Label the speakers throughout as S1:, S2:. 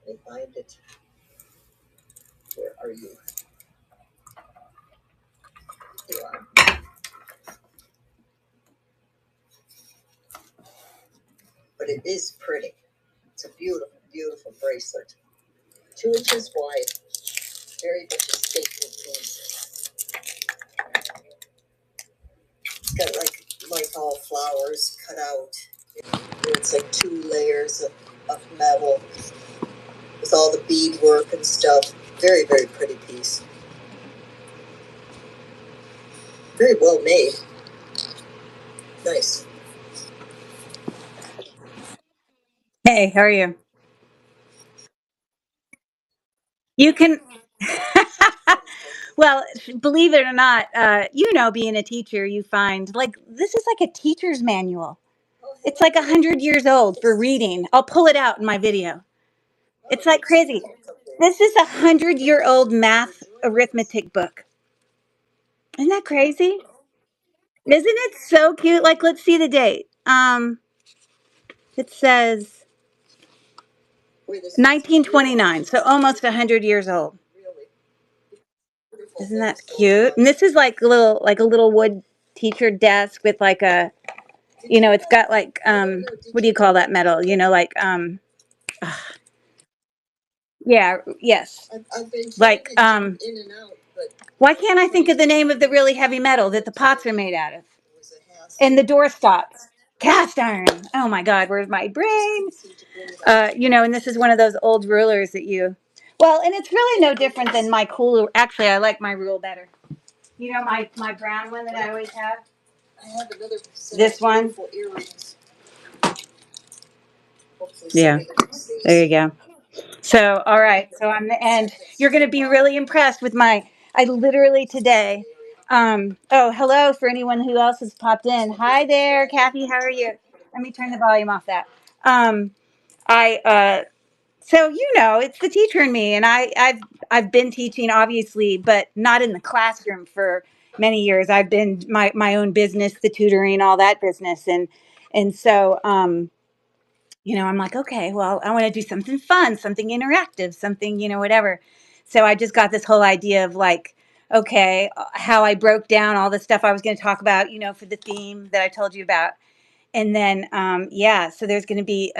S1: Let me find it. Where are you? You are. But it is pretty. It's a beautiful, beautiful bracelet. 2 inches wide. Very much a statement piece. It's got like all flowers cut out. It's like 2 layers of metal with all the beadwork and stuff. Very, very pretty piece. Very well made. Nice.
S2: Hey, how are you? You can, well, believe it or not, being a teacher, you find like this is like a teacher's manual. It's like 100 years old for reading. I'll pull it out in my video. It's like crazy. This is 100-year-old math arithmetic book. Isn't that crazy? Isn't it so cute? Like, let's see the date. It says 1929, so almost 100 years old. Isn't that cute? And this is like a little wood teacher desk with like a, it's got like what do you call that metal? Like yeah, yes. Like why can't I think of the name of the really heavy metal that the pots are made out of? And the door stops. Cast iron. Oh my God, where's my brain? And this is one of those old rulers that well, and it's really no different than my cool. Actually, I like my rule better. My brown one that I always have.
S1: I have another
S2: This one. Yeah. There you go. So, all right. So I'm the end. You're going to be really impressed with I literally today. Oh, hello for anyone who else has popped in. Hi there, Kathy. How are you? Let me turn the volume off that. Um, so it's the teacher in me, and I've been teaching obviously, but not in the classroom for many years. I've been my own business, the tutoring, all that business, and so I'm like, okay, well, I want to do something fun, something interactive, something whatever. So I just got this whole idea of like, okay, how I broke down all the stuff I was going to talk about, for the theme that I told you about, and then yeah, so there's going to be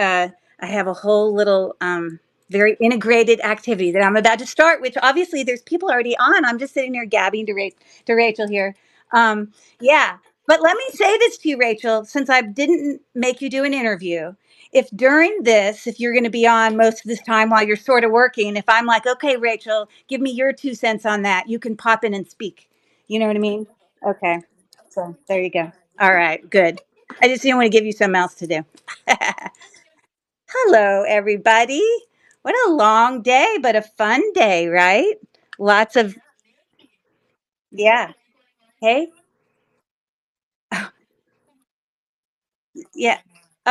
S2: I have a whole little very integrated activity that I'm about to start, which obviously there's people already on. I'm just sitting here gabbing to Rachel here. Yeah, but let me say this to you, Rachel, since I didn't make you do an interview. If during this, if you're going to be on most of this time while you're sort of working, if I'm like, okay, Rachel, give me your 2 cents on that, you can pop in and speak. You know what I mean? Okay. So there you go. All right, good. I just didn't want to give you something else to do. Hello, everybody. What a long day, but a fun day, right? Lots of, yeah. Hey, yeah.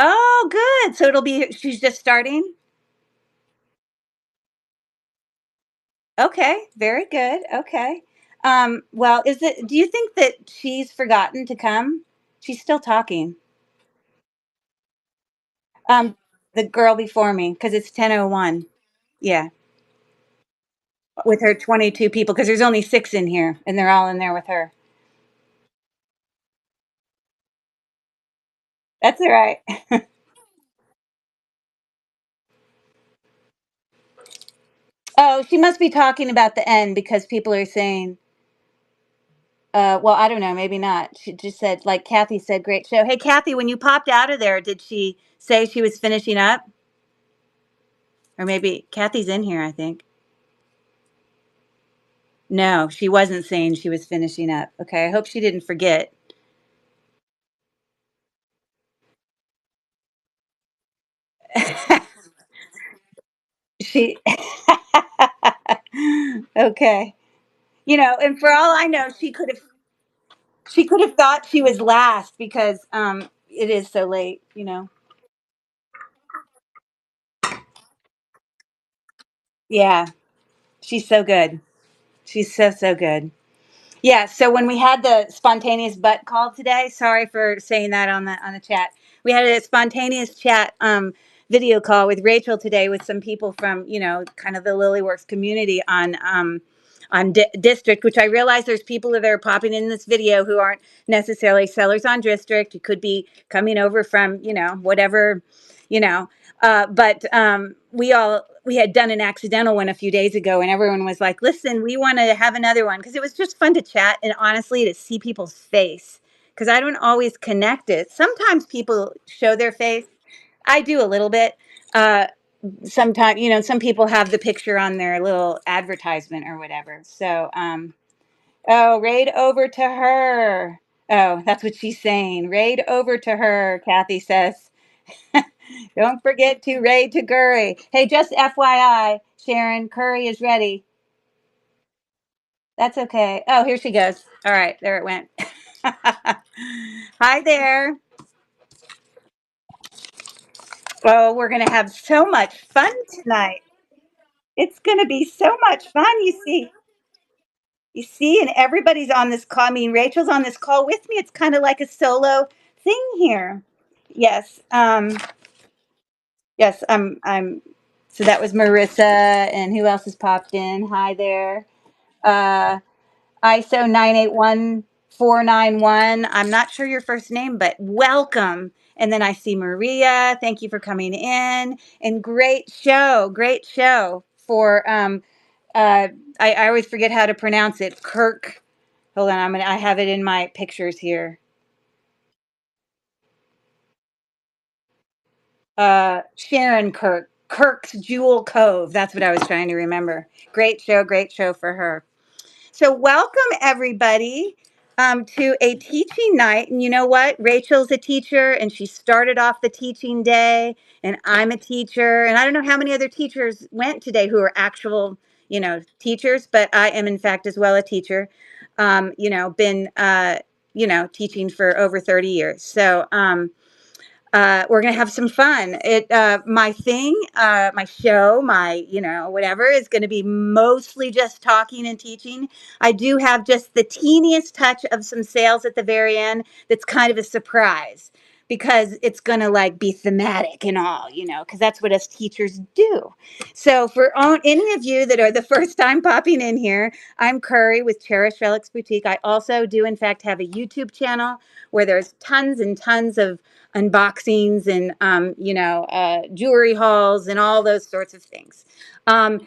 S2: Oh, good. So she's just starting. Okay, very good. Okay. Well, do you think that she's forgotten to come? She's still talking. Um, the girl before me, because it's 10:01. Yeah, with her 22 people, because there's only 6 in here, and they're all in there with her. That's all right. Oh, she must be talking about the end because people are saying, well, I don't know, maybe not. She just said, like Kathy said, great show. Hey, Kathy, when you popped out of there, did she say she was finishing up? Or maybe Kathy's in here, I think. No, she wasn't saying she was finishing up. Okay, I hope she didn't forget. She, okay. And for all I know, she could have thought she was last because it is so late. Yeah, she's so good. She's so so good. Yeah, so when we had the spontaneous butt call today, sorry for saying that on the chat. We had a spontaneous chat. video call with Rachel today with some people from, kind of the Lilyworks community on District, which I realize there's people that are popping in this video who aren't necessarily sellers on District. You could be coming over from, whatever, you know, but we had done an accidental one a few days ago, and everyone was like, listen, we want to have another one, because it was just fun to chat and honestly to see people's face, because I don't always connect it. Sometimes people show their face. I do a little bit. Sometimes, some people have the picture on their little advertisement or whatever. So, oh, raid over to her. Oh, that's what she's saying. Raid over to her, Kathy says. Don't forget to raid to Curry. Hey, just FYI, Sharon, Curry is ready. That's okay. Oh, here she goes. All right, there it went. Hi there. Oh, we're going to have so much fun tonight. It's going to be so much fun. You see, and everybody's on this call. I mean, Rachel's on this call with me. It's kind of like a solo thing here. Yes. Yes, so that was Marissa, and who else has popped in? Hi there. Uh, ISO 981491. I'm not sure your first name, but welcome. And then I see Maria. Thank you for coming in. And great show for uh I always forget how to pronounce it. Kirk. Hold on, I have it in my pictures here. Sharon Kirk. Kirk's Jewel Cove. That's what I was trying to remember. Great show for her. So, welcome everybody to a teaching night. And you know what? Rachel's a teacher, and she started off the teaching day, and I'm a teacher. And I don't know how many other teachers went today who are actual, teachers, but I am, in fact, as well a teacher. Been, teaching for over 30 years. So, we're gonna have some fun. My thing, my show, my whatever is going to be mostly just talking and teaching. I do have just the teeniest touch of some sales at the very end. That's kind of a surprise, because it's going to like be thematic and all, because that's what us teachers do. So for any of you that are the first time popping in here, I'm Curry with Cherish Relics Boutique. I also do in fact have a YouTube channel where there's tons and tons of unboxings and jewelry hauls and all those sorts of things. Um,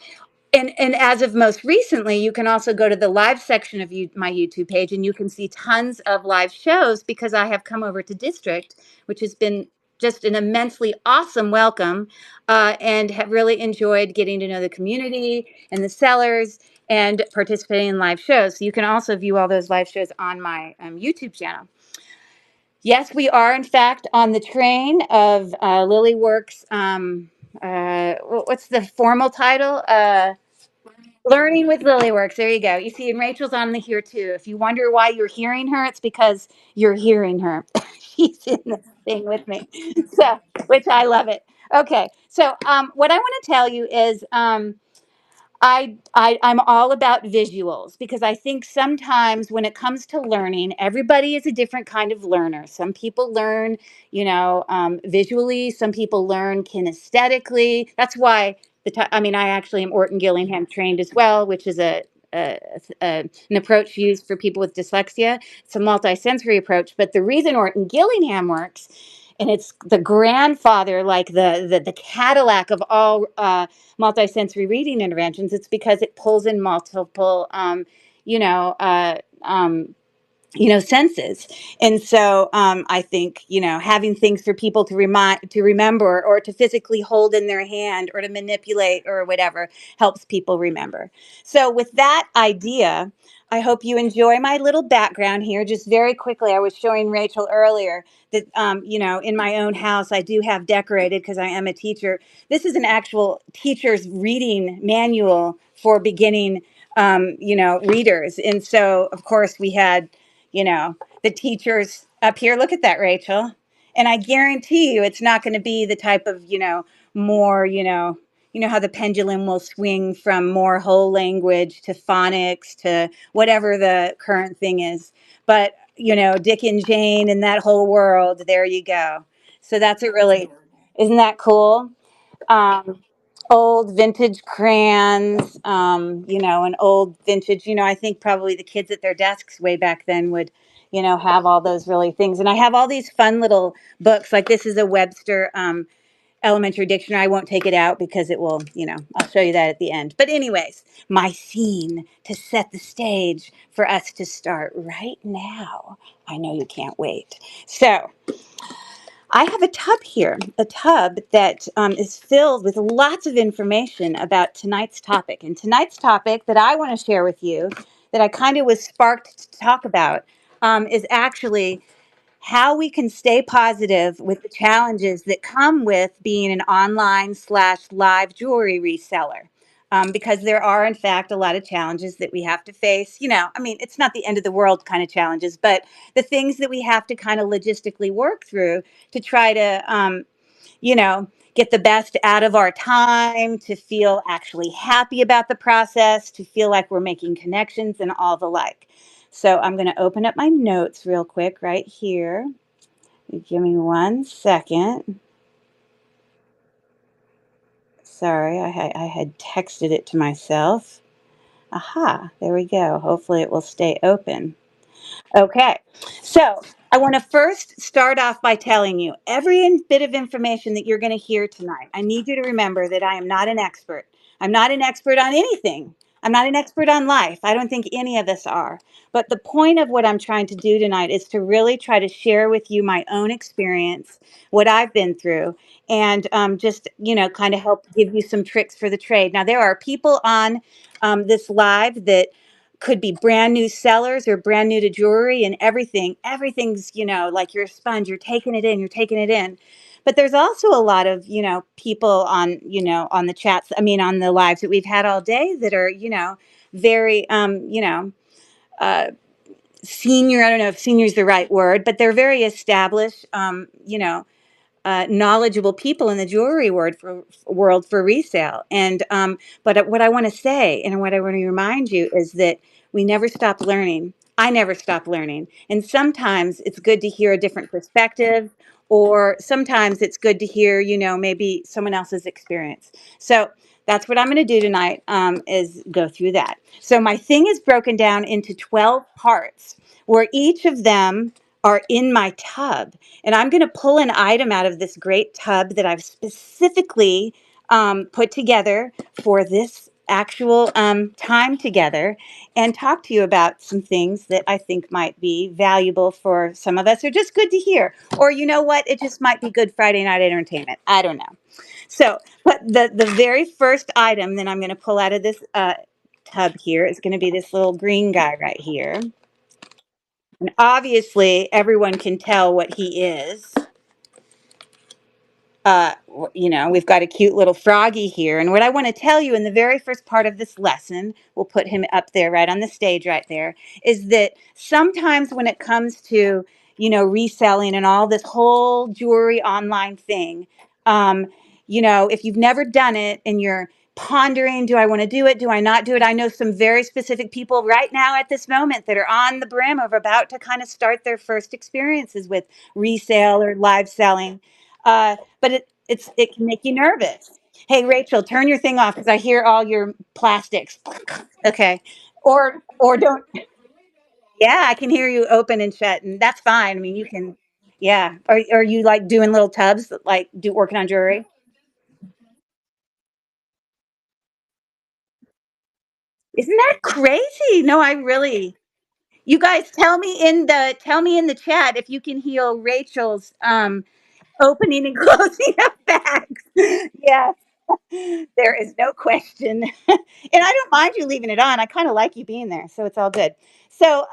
S2: and as of most recently, you can also go to the live section of my YouTube page, and you can see tons of live shows, because I have come over to District, which has been just an immensely awesome welcome, and have really enjoyed getting to know the community and the sellers and participating in live shows. So you can also view all those live shows on my YouTube channel. Yes, we are, in fact, on the train of Lilyworks. What's the formal title? Learning with Lilyworks. There you go. You see, and Rachel's on the here too. If you wonder why you're hearing her, it's because you're hearing her. She's in this thing with me, so which I love it. Okay, so what I want to tell you is I'm all about visuals, because I think sometimes when it comes to learning, everybody is a different kind of learner. Some people learn, visually. Some people learn kinesthetically. That's why I mean, I actually am Orton Gillingham trained as well, which is an approach used for people with dyslexia. It's a multisensory approach, but the reason Orton Gillingham works, and it's the grandfather, like the Cadillac of all multisensory reading interventions, it's because it pulls in multiple, you know, uh, um, senses. And so I think, having things for people to remember, or to physically hold in their hand, or to manipulate, or whatever, helps people remember. So with that idea, I hope you enjoy my little background here. Just very quickly, I was showing Rachel earlier that, in my own house, I do have decorated, because I am a teacher. This is an actual teacher's reading manual for beginning, readers. And so, of course, we had, the teachers up here. Look at that, Rachel. And I guarantee you it's not going to be the type of, more, how the pendulum will swing from more whole language to phonics to whatever the current thing is. But, Dick and Jane and that whole world, there you go. So that's a really Isn't that cool? um, Old vintage crayons, and old vintage, I think probably the kids at their desks way back then would, have all those really things. And I have all these fun little books. Like this is a Webster elementary dictionary. I won't take it out because it will, I'll show you that at the end. But anyways, my scene to set the stage for us to start right now. I know you can't wait. So I have a tub here, a tub that is filled with lots of information about tonight's topic. And tonight's topic that I want to share with you, that I kind of was sparked to talk about, is actually how we can stay positive with the challenges that come with being an online slash live jewelry reseller. Because there are, in fact, a lot of challenges that we have to face. I mean, it's not the end of the world kind of challenges, but the things that we have to kind of logistically work through to try to, get the best out of our time, to feel actually happy about the process, to feel like we're making connections and all the like. So I'm going to open up my notes real quick right here. Give me 1 second. Sorry, I had texted it to myself. Aha, there we go. Hopefully it will stay open. Okay, so I want to first start off by telling you every bit of information that you're going to hear tonight. I need you to remember that I am not an expert. I'm not an expert on anything. I'm not an expert on life. I don't think any of us are. But the point of what I'm trying to do tonight is to really try to share with you my own experience, what I've been through, and just, kind of help give you some tricks for the trade. Now, there are people on this live that could be brand new sellers or brand new to jewelry, and everything's, like you're a sponge, you're taking it in, but there's also a lot of, people on, on the chats, I mean on the lives that we've had all day, that are, very uh senior. I don't know if senior is the right word, but they're very established, knowledgeable people in the jewelry world for resale. And but what I want to say and what I want to remind you is that we never stop learning. I never stop learning. And sometimes it's good to hear a different perspective, or sometimes it's good to hear, maybe someone else's experience. So that's what I'm going to do tonight, is go through that. So my thing is broken down into 12 parts, where each of them are in my tub. And I'm going to pull an item out of this great tub that I've specifically put together for this actual time together, and talk to you about some things that I think might be valuable for some of us, or just good to hear. Or you know what? It just might be good Friday night entertainment. I don't know. So, but the very first item that I'm going to pull out of this tub here is going to be this little green guy right here. And obviously, everyone can tell what he is. We've got a cute little froggy here. And what I want to tell you in the very first part of this lesson, we'll put him up there right on the stage right there, is that sometimes when it comes to, reselling and all this whole jewelry online thing, if you've never done it and you're pondering, do I want to do it? Do I not do it? I know some very specific people right now at this moment that are on the brim of about to kind of start their first experiences with resale or live selling. But it can make you nervous. Hey, Rachel, turn your thing off because I hear all your plastics. Okay, or don't. Yeah, I can hear you open and shut, and that's fine. I mean, you can. Yeah, are you like doing little tubs, like do working on jewelry? Isn't that crazy? No, I really. You guys, tell me in the chat if you can heal Rachel's opening and closing of bags. Yeah, there is no question. And I don't mind you leaving it on. I kind of like you being there, so it's all good. So,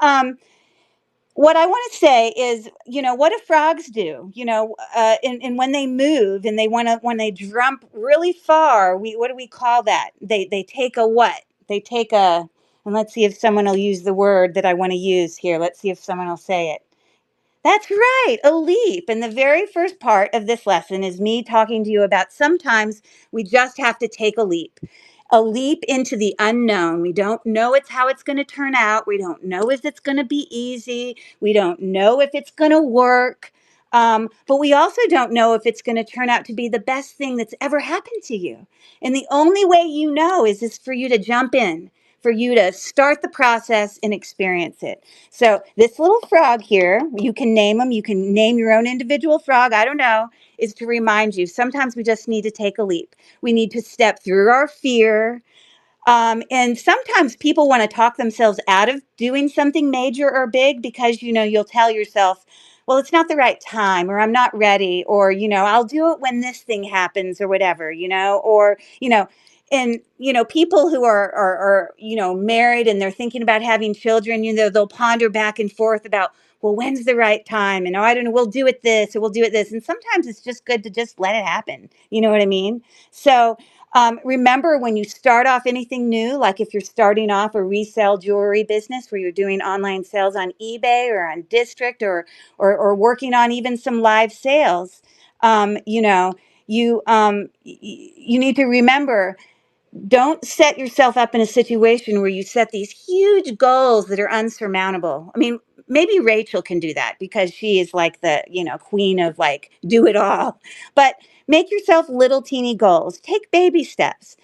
S2: what I want to say is, what do frogs do? And when they move and when they jump really far, what do we call that? They take a what? They take a, and let's see if someone will use the word that I want to use here. Let's see if someone will say it. That's right, a leap. And the very first part of this lesson is me talking to you about sometimes we just have to take a leap into the unknown. We don't know how it's going to turn out. We don't know if it's going to be easy. We don't know if it's going to work. But we also don't know if it's going to turn out to be the best thing that's ever happened to you. And the only way you know is for you to jump in, for you to start the process and experience it. So this little frog here, you can name him, you can name your own individual frog, I don't know, is to remind you sometimes we just need to take a leap. We need to step through our fear, and sometimes people want to talk themselves out of doing something major or big because, you'll tell yourself, well, it's not the right time, or I'm not ready, or, I'll do it when this thing happens, or whatever, or, and, people who are, married and they're thinking about having children, they'll ponder back and forth about, well, when's the right time? And, oh, I don't know, we'll do it this, or we'll do it this. And sometimes it's just good to just let it happen. You know what I mean? So, remember when you start off anything new, like if you're starting off a resale jewelry business where you're doing online sales on eBay or on District, or working on even some live sales, you need to remember, don't set yourself up in a situation where you set these huge goals that are unsurmountable. I mean, maybe Rachel can do that because she is like the, queen of like do it all. But make yourself little teeny goals. Take baby steps.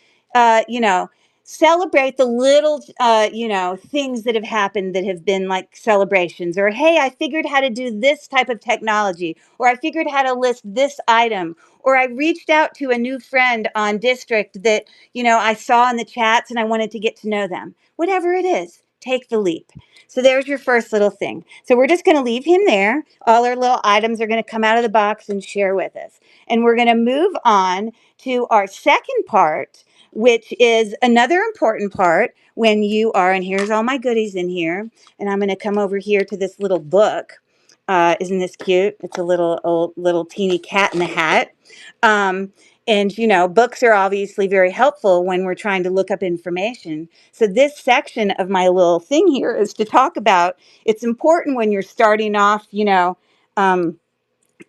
S2: You know, celebrate the little things that have happened that have been like celebrations, or hey, I figured how to do this type of technology, or I figured how to list this item, or I reached out to a new friend on District that I saw in the chats and I wanted to get to know them. Whatever it is, take the leap. So there's your first little thing. So we're just going to leave him there. All our little items are going to come out of the box and share with us. And we're going to move on to our second part, which is another important part when you are, and here's all my goodies in here. And I'm going to come over here to this little book. Isn't this cute? It's a little teeny cat in the hat. Um, and, books are obviously very helpful when we're trying to look up information. So this section of my little thing here is to talk about, it's important when you're starting off, um,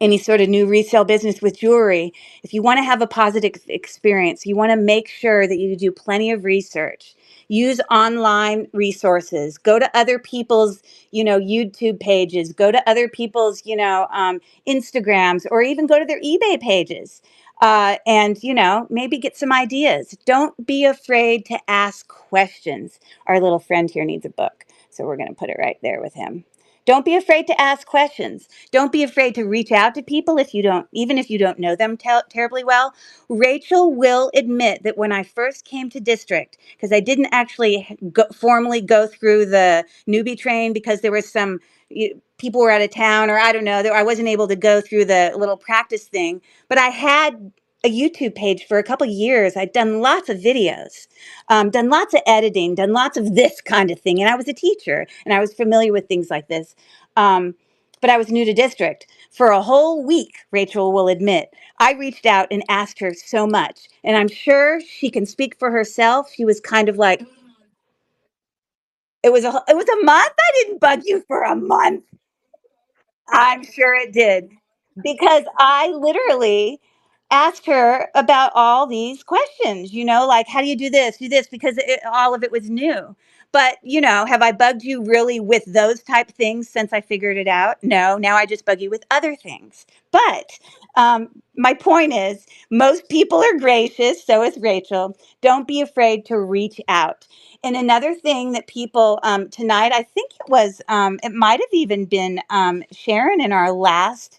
S2: any sort of new resale business with jewelry. If you want to have a positive experience, you want to make sure that you do plenty of research. Use online resources. Go to other people's, YouTube pages. Go to other people's, Instagrams, or even go to their eBay pages. And maybe get some ideas. Don't be afraid to ask questions. Our little friend here needs a book, so we're going to put it right there with him. Don't be afraid to ask questions. Don't be afraid to reach out to people even if you don't know them terribly well. Rachel will admit that when I first came to District, because I didn't actually formally go through the newbie train because there was some people were out of town, or I don't know, I wasn't able to go through the little practice thing, but I had a YouTube page for a couple of years. I'd done lots of videos, done lots of editing, done lots of this kind of thing. And I was a teacher and I was familiar with things like this. But I was new to District. For a whole week, Rachel will admit, I reached out and asked her so much. And I'm sure she can speak for herself. She was kind of like, it was a month. I didn't bug you for a month. I'm sure it did. Because I literally asked her about all these questions, like how do you do this, because all of it was new. But, have I bugged you really with those type things since I figured it out? No, now I just bug you with other things. But my point is, most people are gracious, so is Rachel. Don't be afraid to reach out. And another thing that people tonight, I think it might have even been Sharon in our last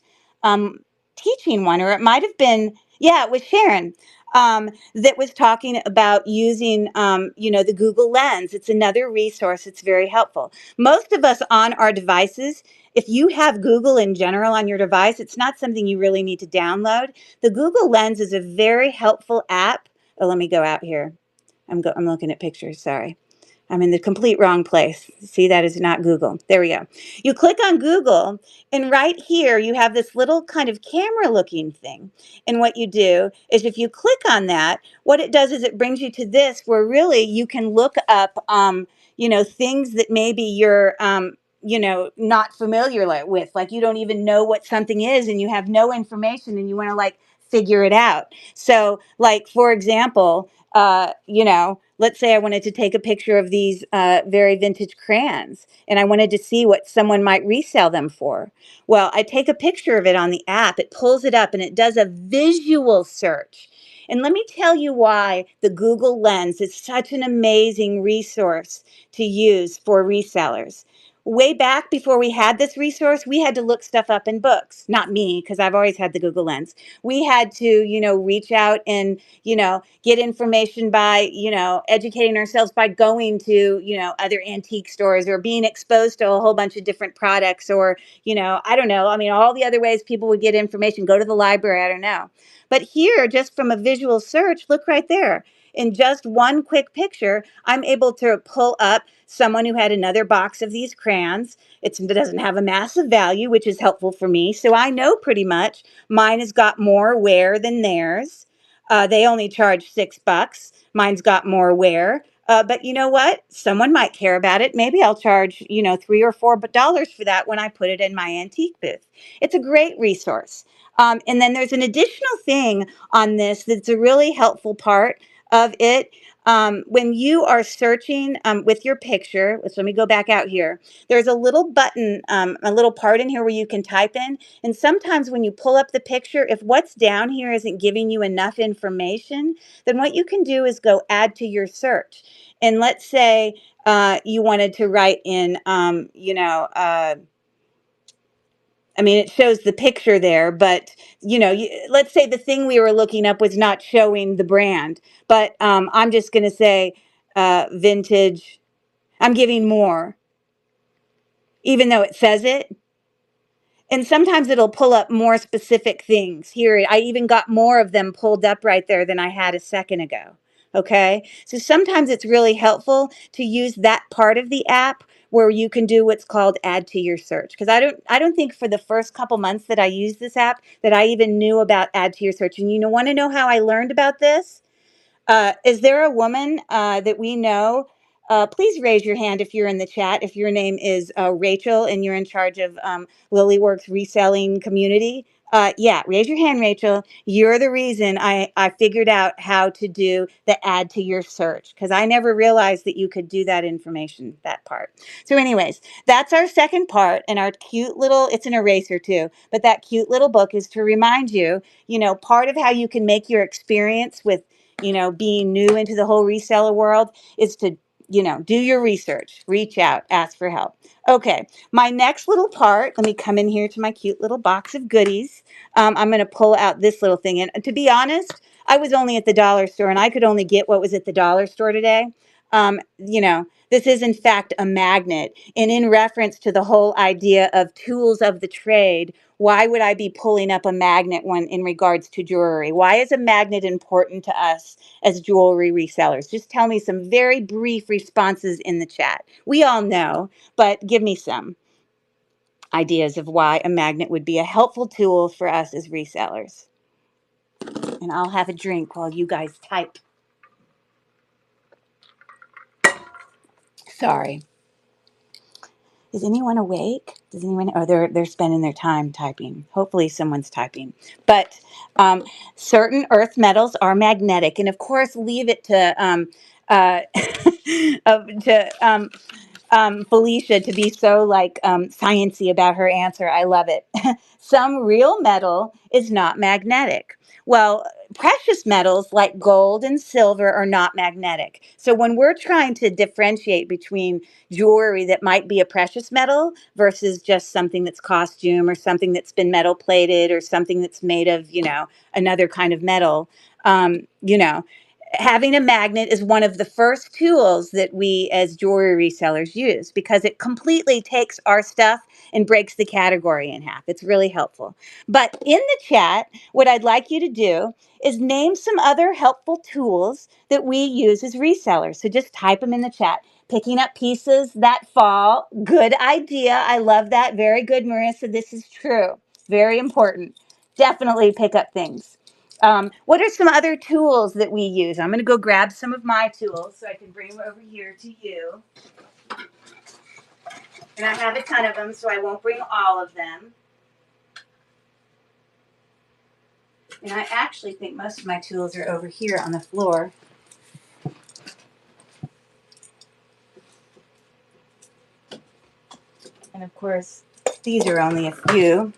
S2: teaching one, or it might have been, yeah, it was Sharon that was talking about using, the Google Lens. It's another resource. It's very helpful. Most of us on our devices, if you have Google in general on your device, it's not something you really need to download. The Google Lens is a very helpful app. Oh, let me go out here. I'm looking at pictures. Sorry. I'm in the complete wrong place. See, that is not Google. There we go. You click on Google, and right here you have this little kind of camera looking thing. And what you do is if you click on that, what it does is it brings you to this where really you can look up, things that maybe you're, not familiar with. Like you don't even know what something is and you have no information and you want to like figure it out. So, like, for example, let's say I wanted to take a picture of these very vintage crayons and I wanted to see what someone might resell them for. Well, I take a picture of it on the app, it pulls it up and it does a visual search. And let me tell you why the Google Lens is such an amazing resource to use for resellers. Way back before we had this resource, we had to look stuff up in books. Not me, because I've always had the Google Lens. We had to, reach out and, get information by, educating ourselves by going to, other antique stores or being exposed to a whole bunch of different products or, I don't know. I mean, all the other ways people would get information, go to the library, I don't know. But here, just from a visual search, look right there. In just one quick picture, I'm able to pull up someone who had another box of these crayons. It doesn't have a massive value, which is helpful for me. So I know pretty much mine has got more wear than theirs. They only charge $6. Mine's got more wear. But you know what? Someone might care about it. Maybe I'll charge, $3 or $4 for that when I put it in my antique booth. It's a great resource. And then there's an additional thing on this that's a really helpful part of it. When you are searching with your picture, let me go back out here. There's a little button, a little part in here where you can type in. And sometimes when you pull up the picture, if what's down here isn't giving you enough information, then what you can do is go add to your search. And let's say you wanted to write in, it shows the picture there, but let's say the thing we were looking up was not showing the brand, but I'm just going to say vintage. I'm giving more, even though it says it. And sometimes it'll pull up more specific things. Here, I even got more of them pulled up right there than I had a second ago. Okay. So sometimes it's really helpful to use that part of the app where you can do what's called add to your search. Because I don't think for the first couple months that I used this app that I even knew about add to your search. And want to know how I learned about this? Is there a woman that we know? Please raise your hand if you're in the chat. If your name is Rachel and you're in charge of Lilyworks reselling community, yeah, raise your hand, Rachel. You're the reason I figured out how to do the add to your search because I never realized that you could do that information, that part. So anyways, that's our second part and our cute little, it's an eraser too, but that cute little book is to remind you, part of how you can make your experience with being new into the whole reseller world is to, do your research, reach out, ask for help. Okay, my next little part, let me come in here to my cute little box of goodies. I'm going to pull out this little thing. And to be honest, I was only at the dollar store and I could only get what was at the dollar store today. This is in fact a magnet. And in reference to the whole idea of tools of the trade, why would I be pulling up a magnet when in regards to jewelry? Why is a magnet important to us as jewelry resellers? Just tell me some very brief responses in the chat. We all know, but give me some ideas of why a magnet would be a helpful tool for us as resellers. And I'll have a drink while you guys type. Sorry. Is anyone awake? Does anyone? Oh, they're spending their time typing. Hopefully, someone's typing. But certain earth metals are magnetic, and of course, leave it to Felicia to be so sciencey about her answer. I love it. Some real metal is not magnetic. Well, precious metals like gold and silver are not magnetic. So when we're trying to differentiate between jewelry that might be a precious metal versus just something that's costume or something that's been metal plated or something that's made of, another kind of metal, having a magnet is one of the first tools that we as jewelry resellers use because it completely takes our stuff and breaks the category in half. It's really helpful. But in the chat, what I'd like you to do is name some other helpful tools that we use as resellers. So just type them in the chat. Picking up pieces that fall. Good idea. I love that. Very good, Marissa. This is true. Very important. Definitely pick up things. What are some other tools that we use? I'm going to go grab some of my tools so I can bring them over here to you. And I have a ton of them, so I won't bring all of them. And I actually think most of my tools are over here on the floor. And of course, these are only a few.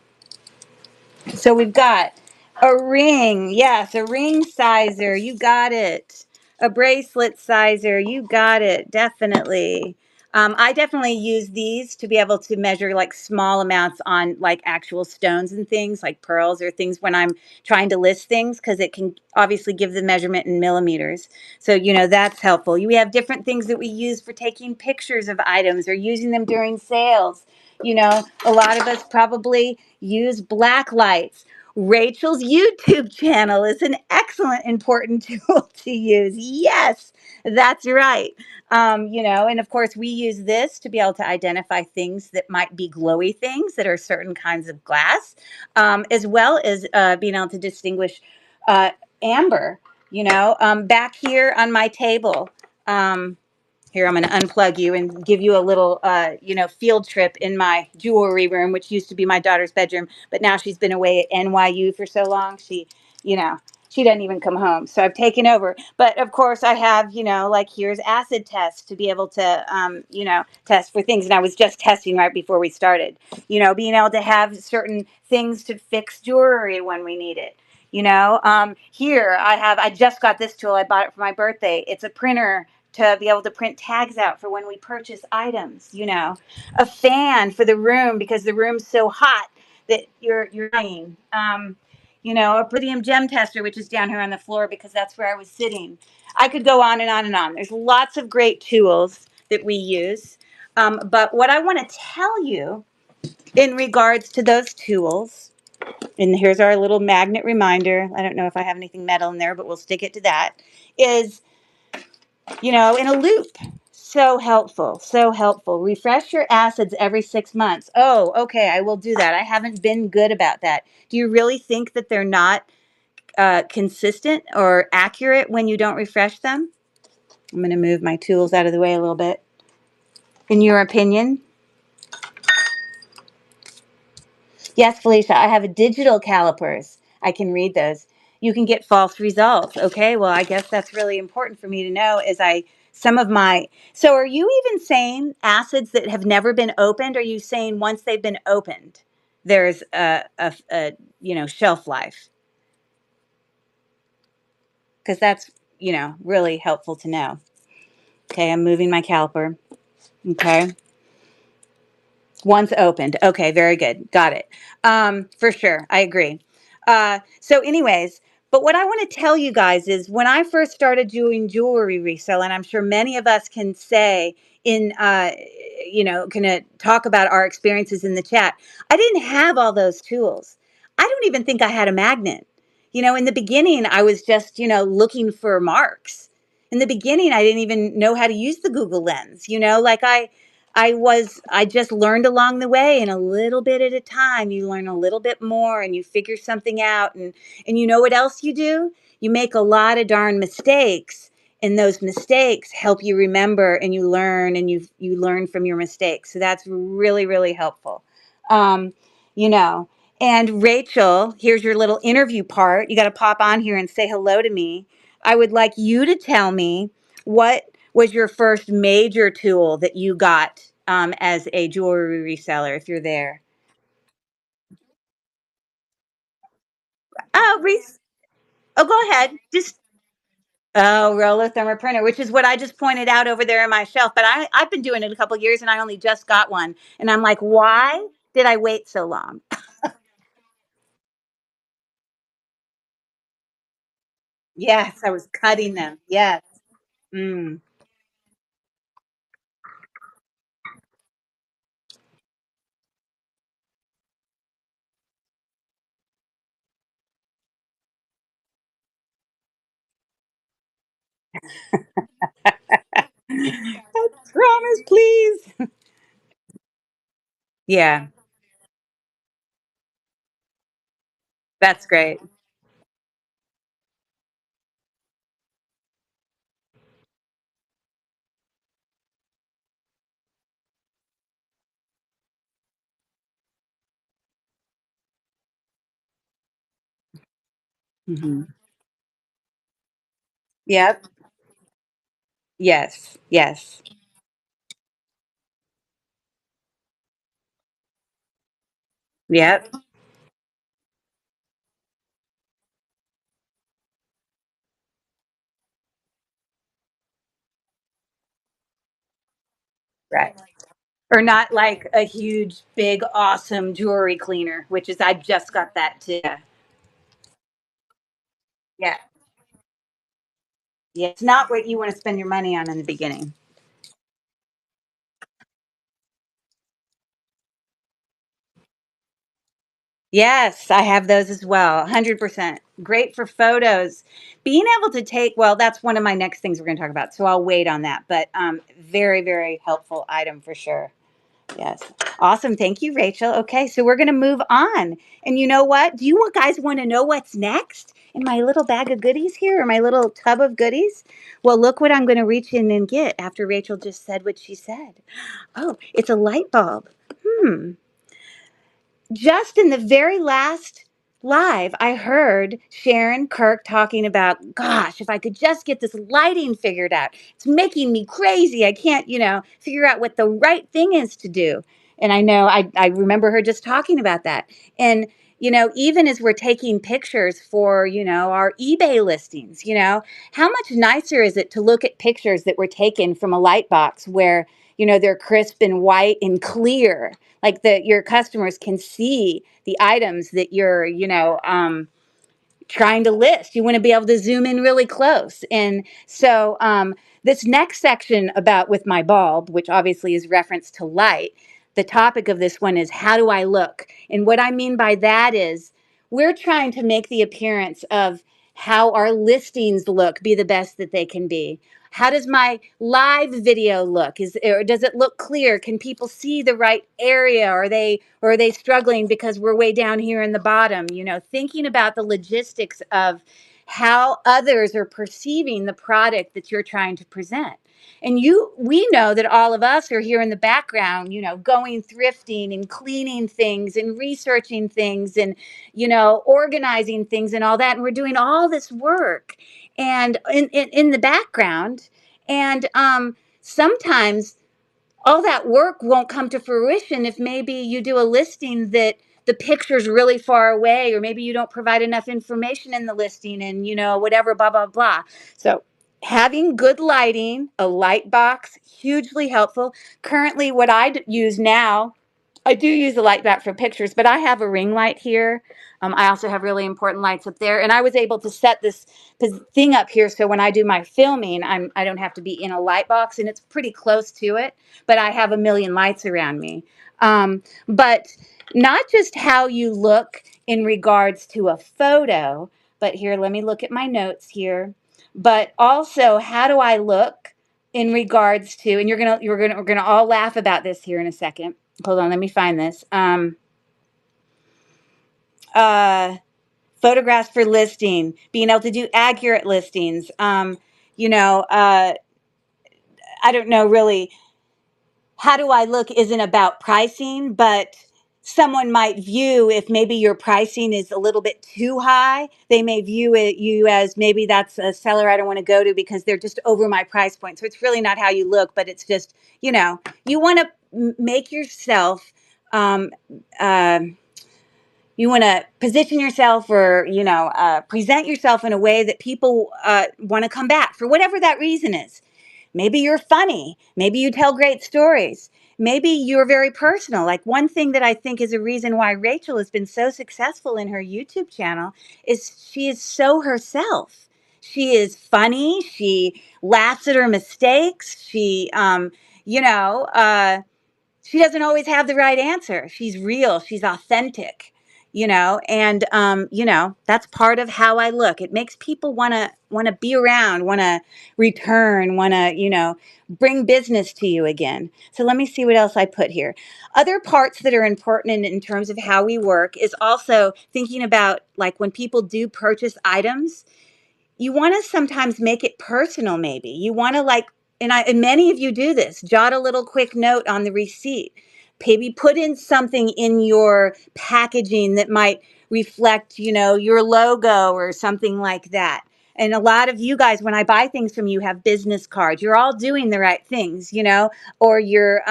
S2: So we've got a ring. Yes, a ring sizer. You got it. A bracelet sizer. You got it. Definitely. I definitely use these to be able to measure like small amounts on like actual stones and things like pearls or things when I'm trying to list things because it can obviously give the measurement in millimeters. So, that's helpful. We have different things that we use for taking pictures of items or using them during sales. A lot of us probably use black lights. Rachel's YouTube channel is an excellent, important tool to use. Yes, that's right. And of course, we use this to be able to identify things that might be glowy things that are certain kinds of glass, as well as being able to distinguish uh, amber. Back here on my table. Here, I'm going to unplug you and give you a little, field trip in my jewelry room, which used to be my daughter's bedroom. But now she's been away at NYU for so long. You know, she doesn't even come home. So I've taken over. But of course, I have, like here's acid tests to be able to, test for things. And I was just testing right before we started, being able to have certain things to fix jewelry when we need it. Here I just got this tool. I bought it for my birthday. It's a printer to be able to print tags out for when we purchase items, a fan for the room because the room's so hot that you're dying. A Palladium gem tester, which is down here on the floor because that's where I was sitting. I could go on and on and on. There's lots of great tools that we use. But what I want to tell you in regards to those tools, and here's our little magnet reminder. I don't know if I have anything metal in there, but we'll stick it to that, is in a loop. So helpful. So helpful. Refresh your acids every 6 months. Oh, okay. I will do that. I haven't been good about that. Do you really think that they're not consistent or accurate when you don't refresh them? I'm going to move my tools out of the way a little bit. In your opinion? Yes, Felicia, I have a digital calipers. I can read those. You can get false results. Okay, well, I guess that's really important for me to know so are you even saying acids that have never been opened? Are you saying once they've been opened, there's a shelf life? Because that's, really helpful to know. Okay, I'm moving my caliper. Okay. Once opened. Okay, very good. Got it. For sure. I agree. So anyways, but what I want to tell you guys is when I first started doing jewelry resale, and I'm sure many of us can say can talk about our experiences in the chat. I didn't have all those tools. I don't even think I had a magnet. In the beginning, I was just, looking for marks. In the beginning, I didn't even know how to use the Google Lens, like I just learned along the way, and a little bit at a time you learn a little bit more and you figure something out, and you know what else you do? You make a lot of darn mistakes, and those mistakes help you remember, and you learn, and you learn from your mistakes. So that's really, really helpful. Um, you know, and Rachel, here's your little interview part. You got to pop on here and say hello to me. I would like you to tell me what was your first major tool that you got as a jewelry reseller, if you're there? Oh, oh, go ahead. Roller thermal printer, which is what I just pointed out over there on my shelf. But I've been doing it a couple of years, and I only just got one, and I'm like, why did I wait so long? Yes, I was cutting them. Yes. Mm. Promise, please. Yeah, that's great. Hmm. Yep. Yes. Yes. Yep. Right. Or not like a huge, big, awesome jewelry cleaner, which is I just got that too. Yeah. Yeah. It's not what you want to spend your money on in the beginning. Yes, I have those as well. 100%. Great for photos. Being able to take, well, that's one of my next things we're going to talk about. So I'll wait on that. But very, very helpful item for sure. Yes. Awesome. Thank you, Rachel. Okay, so we're going to move on. And you know what? Do you guys want to know what's next in my little bag of goodies here or my little tub of goodies? Well, look what I'm going to reach in and get after Rachel just said what she said. Oh, it's a light bulb. Hmm. Just in the very last live, I heard Sharon Kirk talking about, gosh, if I could just get this lighting figured out, it's making me crazy. I can't, figure out what the right thing is to do. And I know I remember her just talking about that. And, even as we're taking pictures for, our eBay listings, how much nicer is it to look at pictures that were taken from a light box where, they're crisp and white and clear, like that your customers can see the items that you're trying to list. You want to be able to zoom in really close. And so this next section about with my bulb, which obviously is reference to light, the topic of this one is how do I look? And what I mean by that is we're trying to make the appearance of how our listings look be the best that they can be. How does my live video look? Or does it look clear? Can people see the right area? Or are they struggling because we're way down here in the bottom? Thinking about the logistics of how others are perceiving the product that you're trying to present. And we know that all of us are here in the background, going thrifting and cleaning things and researching things and, organizing things and all that. And we're doing all this work and in the background. And sometimes all that work won't come to fruition if maybe you do a listing that the picture's really far away, or maybe you don't provide enough information in the listing and, whatever, blah, blah, blah. So having good lighting, a light box, hugely helpful. Currently, what use now, I do use a light back for pictures, but I have a ring light here. I also have really important lights up there, and I was able to set this thing up here so when I do my filming, I don't have to be in a light box, and it's pretty close to it. But I have a million lights around me. But not just how you look in regards to a photo, but here, let me look at my notes here. But also, how do I look in regards to? And we're gonna all laugh about this here in a second. Hold on, let me find this. Uh, Photographs for listing, being able to do accurate listings. You know, uh, I don't know really how do I look isn't about pricing, but someone might view if maybe your pricing is a little bit too high, they may view you as maybe that's a seller I don't want to go to because they're just over my price point. So it's really not how you look, but it's just, you want to make yourself um, um you want to position yourself or present yourself in a way that people want to come back for whatever that reason is. Maybe you're funny, maybe you tell great stories, maybe you're very personal. Like one thing that I think is a reason why Rachel has been so successful in her YouTube channel is she is so herself. She is funny, she laughs at her mistakes, you know she doesn't always have the right answer. She's real, she's authentic, and that's part of how I look. It makes people want to be around, want to return, want to, bring business to you again. So let me see what else I put here. Other parts that are important in terms of how we work is also thinking about like when people do purchase items, you want to sometimes make it personal. Maybe you want to like, and many of you do this, jot a little quick note on the receipt, maybe put in something in your packaging that might reflect, your logo or something like that. And a lot of you guys, when I buy things from you, have business cards. You're all doing the right things, or you're,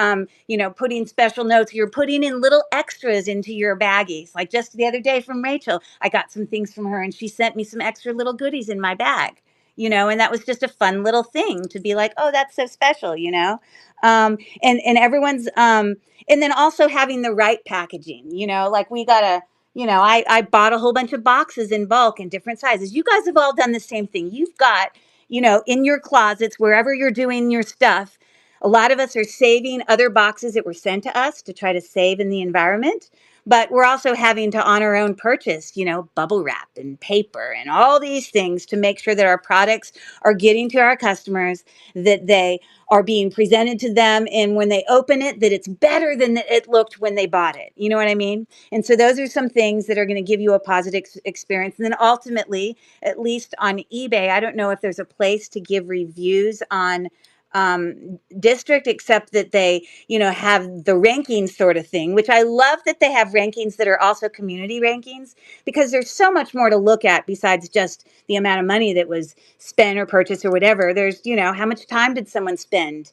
S2: putting special notes. You're putting in little extras into your baggies. Like just the other day from Rachel, I got some things from her and she sent me some extra little goodies in my bag, and that was just a fun little thing to be like, oh, that's so special. And everyone's, and then also having the right packaging, like we got to, I bought a whole bunch of boxes in bulk in different sizes. You guys have all done the same thing. You've got, in your closets, wherever you're doing your stuff, a lot of us are saving other boxes that were sent to us to try to save in the environment. But we're also having to, on our own, purchase, bubble wrap and paper and all these things to make sure that our products are getting to our customers, that they are being presented to them, and when they open it, that it's better than it looked when they bought it. You know what I mean? And so those are some things that are going to give you a positive experience. And then ultimately, at least on eBay, I don't know if there's a place to give reviews on district, except that they, have the rankings sort of thing, which I love that they have rankings that are also community rankings, because there's so much more to look at besides just the amount of money that was spent or purchased or whatever. There's, how much time did someone spend,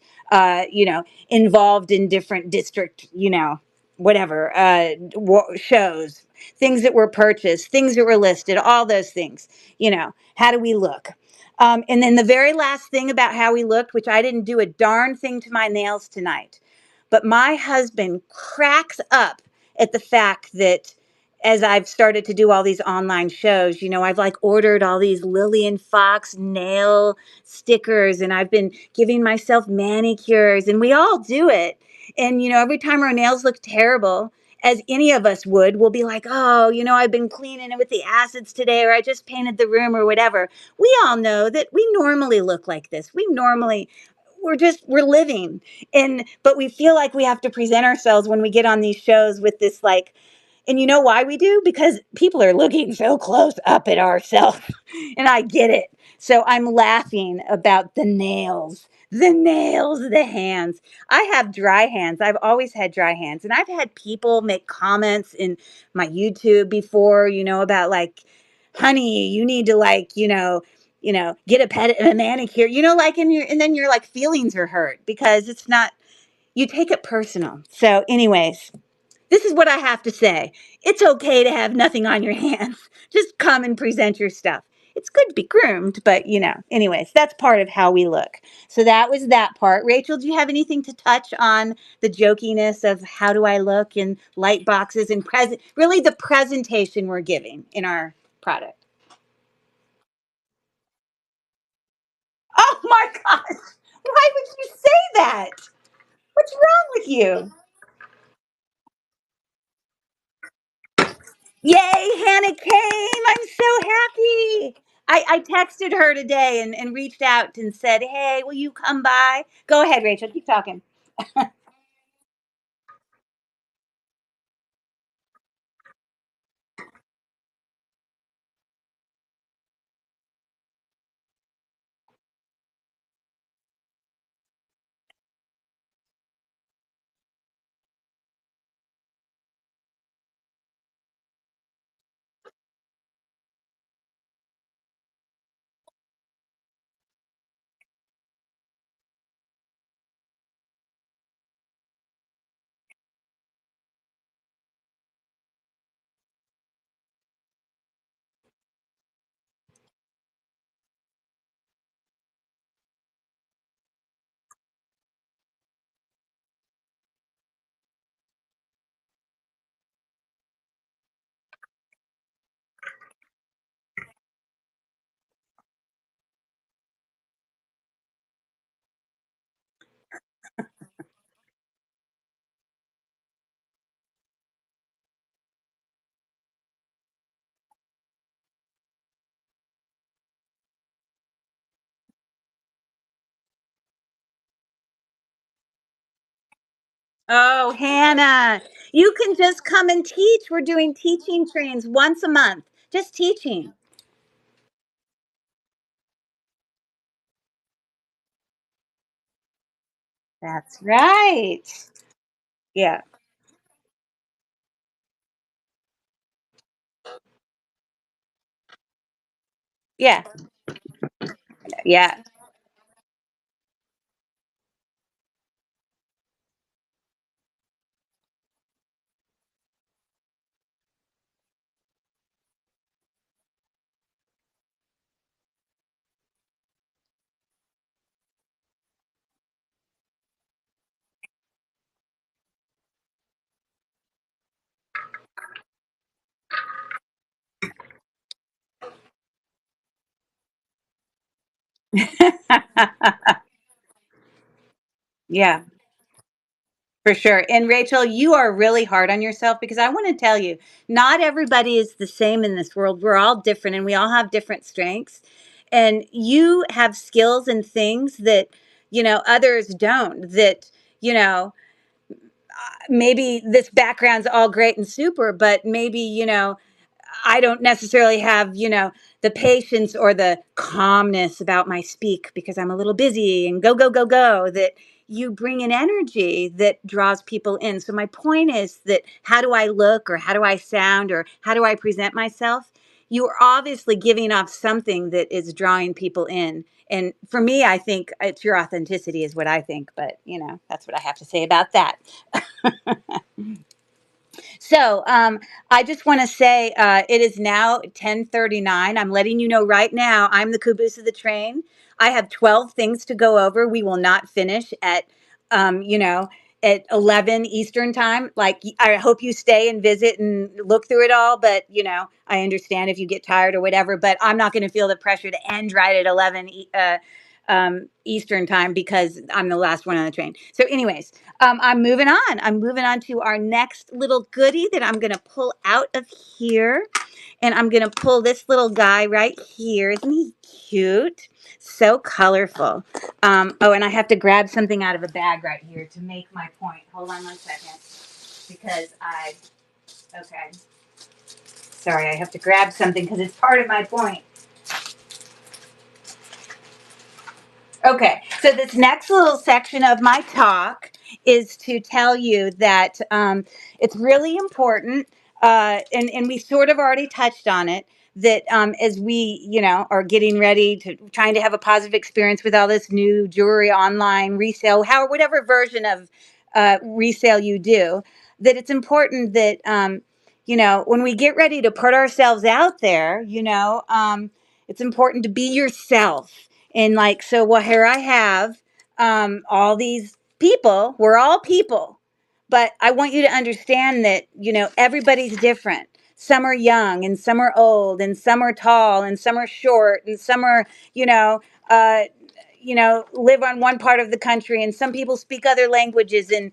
S2: involved in different district, whatever, shows, things that were purchased, things that were listed, all those things, how do we look? And then the very last thing about how we looked, which I didn't do a darn thing to my nails tonight, but my husband cracks up at the fact that as I've started to do all these online shows, I've like ordered all these Lillian Fox nail stickers, and I've been giving myself manicures, and we all do it. And, every time our nails look terrible, as any of us would, we'll be like, oh, I've been cleaning it with the acids today, or I just painted the room or whatever. We all know that we normally look like this. We're living. But we feel like we have to present ourselves when we get on these shows with this, like, and you know why we do? Because people are looking so close up at ourselves. And I get it. So I'm laughing about the hands. I have dry hands. I've always had dry hands. And I've had people make comments in my YouTube before, about like, honey, you need to like, get a manicure, like, and then your like feelings are hurt because it's not, you take it personal. So anyways, this is what I have to say. It's okay to have nothing on your hands. Just come and present your stuff. It's good to be groomed, but anyways, that's part of how we look. So that was that part. Rachel, do you have anything to touch on the jokiness of how do I look in light boxes and really the presentation we're giving in our product? Oh my gosh. Why would you say that? What's wrong with you? Yay, Hannah came. I'm so happy. I texted her today and reached out and said, hey, will you come by? Go ahead, Rachel. Keep talking. Oh, Hannah, you can just come and teach. We're doing teaching trains once a month, just teaching. That's right. Yeah. Yeah. Yeah. Yeah. For sure. And Rachel, you are really hard on yourself because I want to tell you, not everybody is the same in this world. We're all different and we all have different strengths. And you have skills and things that, others don't, that, you know, maybe this background's all great and super, but maybe, I don't necessarily have, the patience or the calmness about my speak because I'm a little busy and go, go, go, go, that you bring an energy that draws people in. So my point is that how do I look or how do I sound or how do I present myself? You are obviously giving off something that is drawing people in. And for me, I think it's your authenticity is what I think, but that's what I have to say about that. So I just want to say it is now 10:39. I'm letting you know right now. I'm the caboose of the train. I have 12 things to go over. We will not finish um, you know, at 11 Eastern time. Like I hope you stay and visit and look through it all. But I understand if you get tired or whatever. But I'm not going to feel the pressure to end right at 11 Eastern time because I'm the last one on the train. So, anyways, I'm moving on. I'm moving on to our next little goodie that I'm going to pull out of here. And I'm going to pull this little guy right here. Isn't he cute? So colorful. Oh, and I have to grab something out of a bag right here to make my point. Hold on 1 second. Because okay. Sorry, I have to grab something because it's part of my point. Okay, so this next little section of my talk is to tell you that it's really important, and we sort of already touched on it, that as we, are getting ready to trying to have a positive experience with all this new jewelry online resale, how whatever version of resale you do, that it's important that when we get ready to put ourselves out there, it's important to be yourself and like, so, well, here I have all these people. We're all people. But I want you to understand that, everybody's different. Some are young and some are old and some are tall and some are short and some are, uh, live on one part of the country and some people speak other languages and,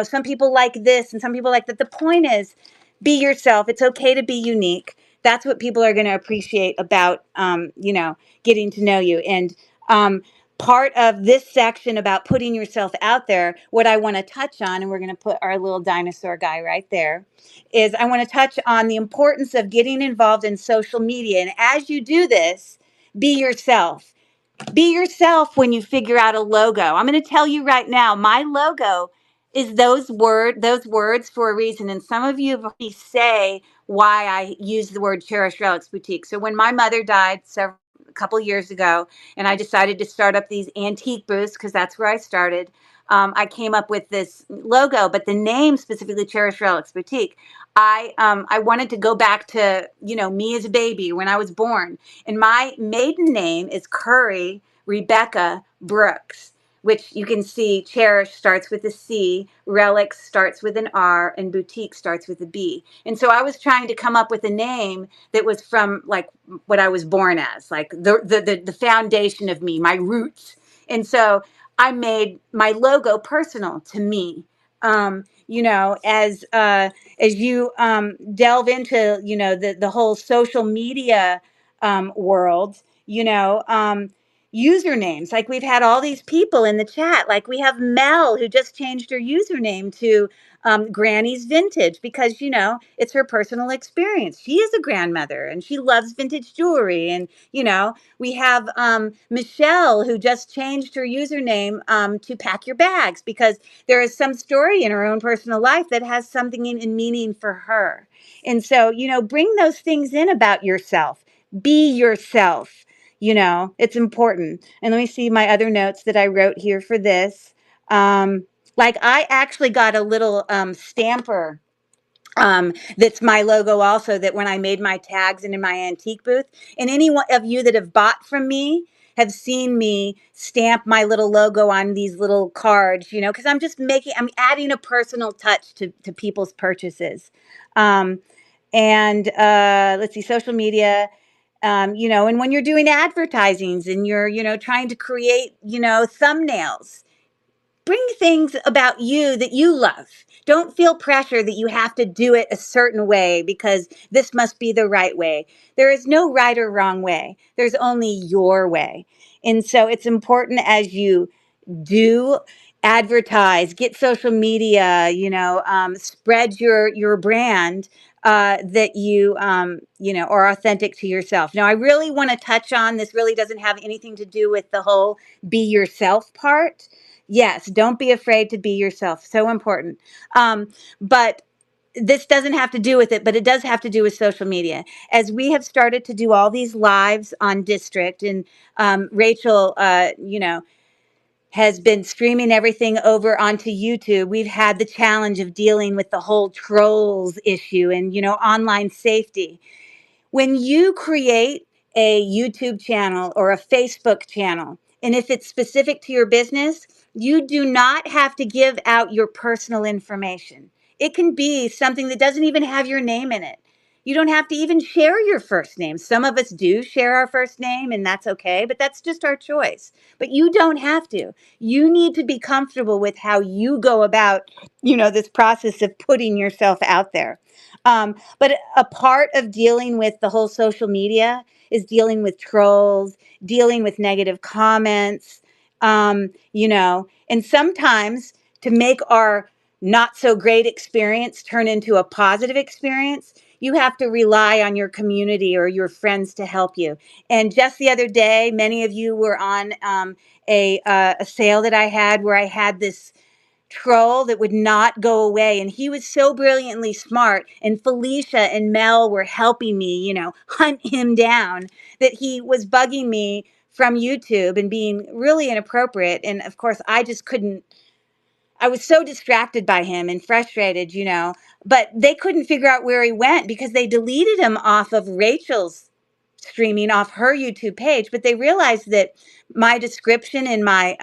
S2: some people like this and some people like that. The point is, be yourself. It's okay to be unique. That's what people are going to appreciate about, getting to know you. And um, part of this section about putting yourself out there, what I want to touch on, and we're going to put our little dinosaur guy right there, is I want to touch on the importance of getting involved in social media. And as you do this, be yourself. Be yourself when you figure out a logo. I'm going to tell you right now, my logo is those words for a reason. And some of you have already say why I use the word Cherish Relics Boutique. So when my mother died a couple years ago, and I decided to start up these antique booths because that's where I started. I came up with this logo, but the name specifically Cherish Relics Boutique. I wanted to go back to me as a baby when I was born, and my maiden name is Curry Rebecca Brooks, which you can see Cherish starts with a C, Relics starts with an R, and Boutique starts with a B. And so I was trying to come up with a name that was from like what I was born as, like the foundation of me, my roots. And so I made my logo personal to me. As you delve into the whole social media world, usernames. Like we've had all these people in the chat. Like we have Mel who just changed her username to Granny's Vintage because it's her personal experience. She is a grandmother and she loves vintage jewelry. And we have Michelle who just changed her username to Pack Your Bags because there is some story in her own personal life that has something in meaning for her. And so bring those things in about yourself. Be yourself. It's important. And let me see my other notes that I wrote here for this. Um, like I actually got a little stamper that's my logo also, that when I made my tags and in my antique booth, and any one of you that have bought from me have seen me stamp my little logo on these little cards, because I'm adding a personal touch to people's purchases. Um, and let's see, social media, and when you're doing advertisings and you're, trying to create, thumbnails, bring things about you that you love. Don't feel pressure that you have to do it a certain way because this must be the right way. There is no right or wrong way. There's only your way. And so it's important as you do advertise, get social media, spread your brand, that are authentic to yourself. Now, I really want to touch on this. Really doesn't have anything to do with the whole be yourself part. Yes, don't be afraid to be yourself. So important. But this doesn't have to do with it, but it does have to do with social media. As we have started to do all these lives on District, and Rachel, has been streaming everything over onto YouTube. We've had the challenge of dealing with the whole trolls issue and, online safety. When you create a YouTube channel or a Facebook channel, and if it's specific to your business, you do not have to give out your personal information. It can be something that doesn't even have your name in it. You don't have to even share your first name. Some of us do share our first name, and that's okay, but that's just our choice. But you don't have to. You need to be comfortable with how you go about, this process of putting yourself out there. But a part of dealing with the whole social media is dealing with trolls, dealing with negative comments, and sometimes to make our not so great experience turn into a positive experience, you have to rely on your community or your friends to help you. And just the other day, many of you were on a sale that I had where I had this troll that would not go away. And he was so brilliantly smart. And Felicia and Mel were helping me, hunt him down, that he was bugging me from YouTube and being really inappropriate. And of course, I just couldn't. I was so distracted by him and frustrated, but they couldn't figure out where he went because they deleted him off of Rachel's streaming, off her YouTube page. But they realized that my description in my,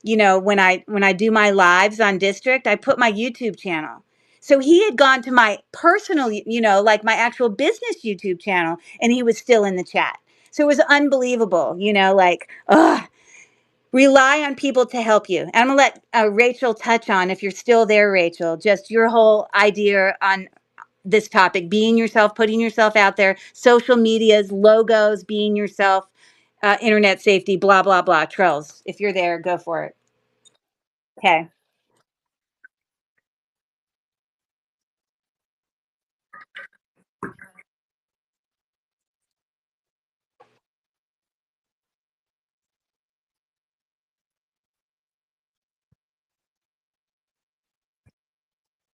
S2: when I do my lives on District, I put my YouTube channel. So he had gone to my personal, like my actual business YouTube channel, and he was still in the chat. So it was unbelievable, like, ugh. Rely on people to help you. And I'm going to let Rachel touch on, if you're still there, Rachel, just your whole idea on this topic, being yourself, putting yourself out there, social medias, logos, being yourself, internet safety, blah, blah, blah, trolls. If you're there, go for it. Okay.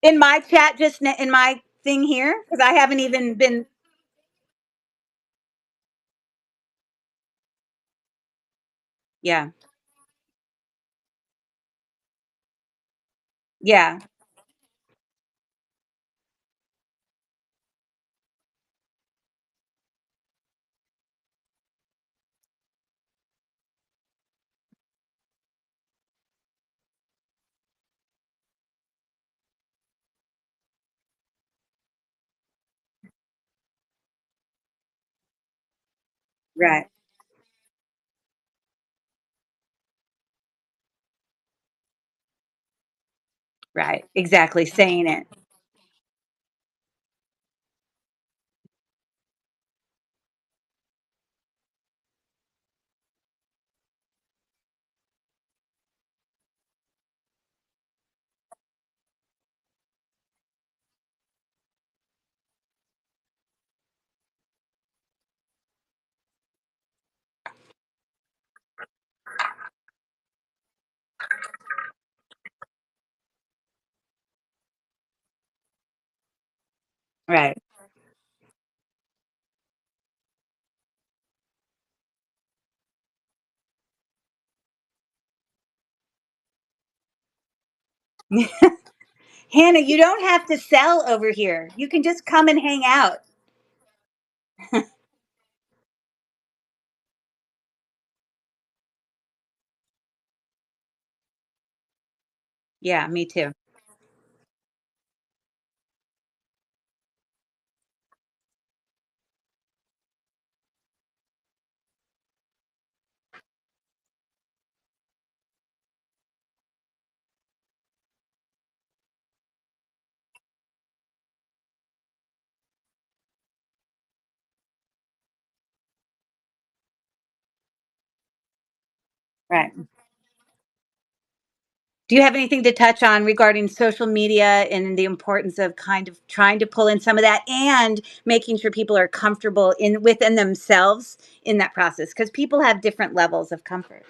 S2: In my chat, in my thing here, because I haven't even been, yeah, yeah, right, right, exactly, saying it, right. Hannah, you don't have to sell over here. You can just come and hang out. Yeah, me too. Right. Do you have anything to touch on regarding social media and the importance of kind of trying to pull in some of that and making sure people are comfortable in within themselves in that process? Because people have different levels of comfort.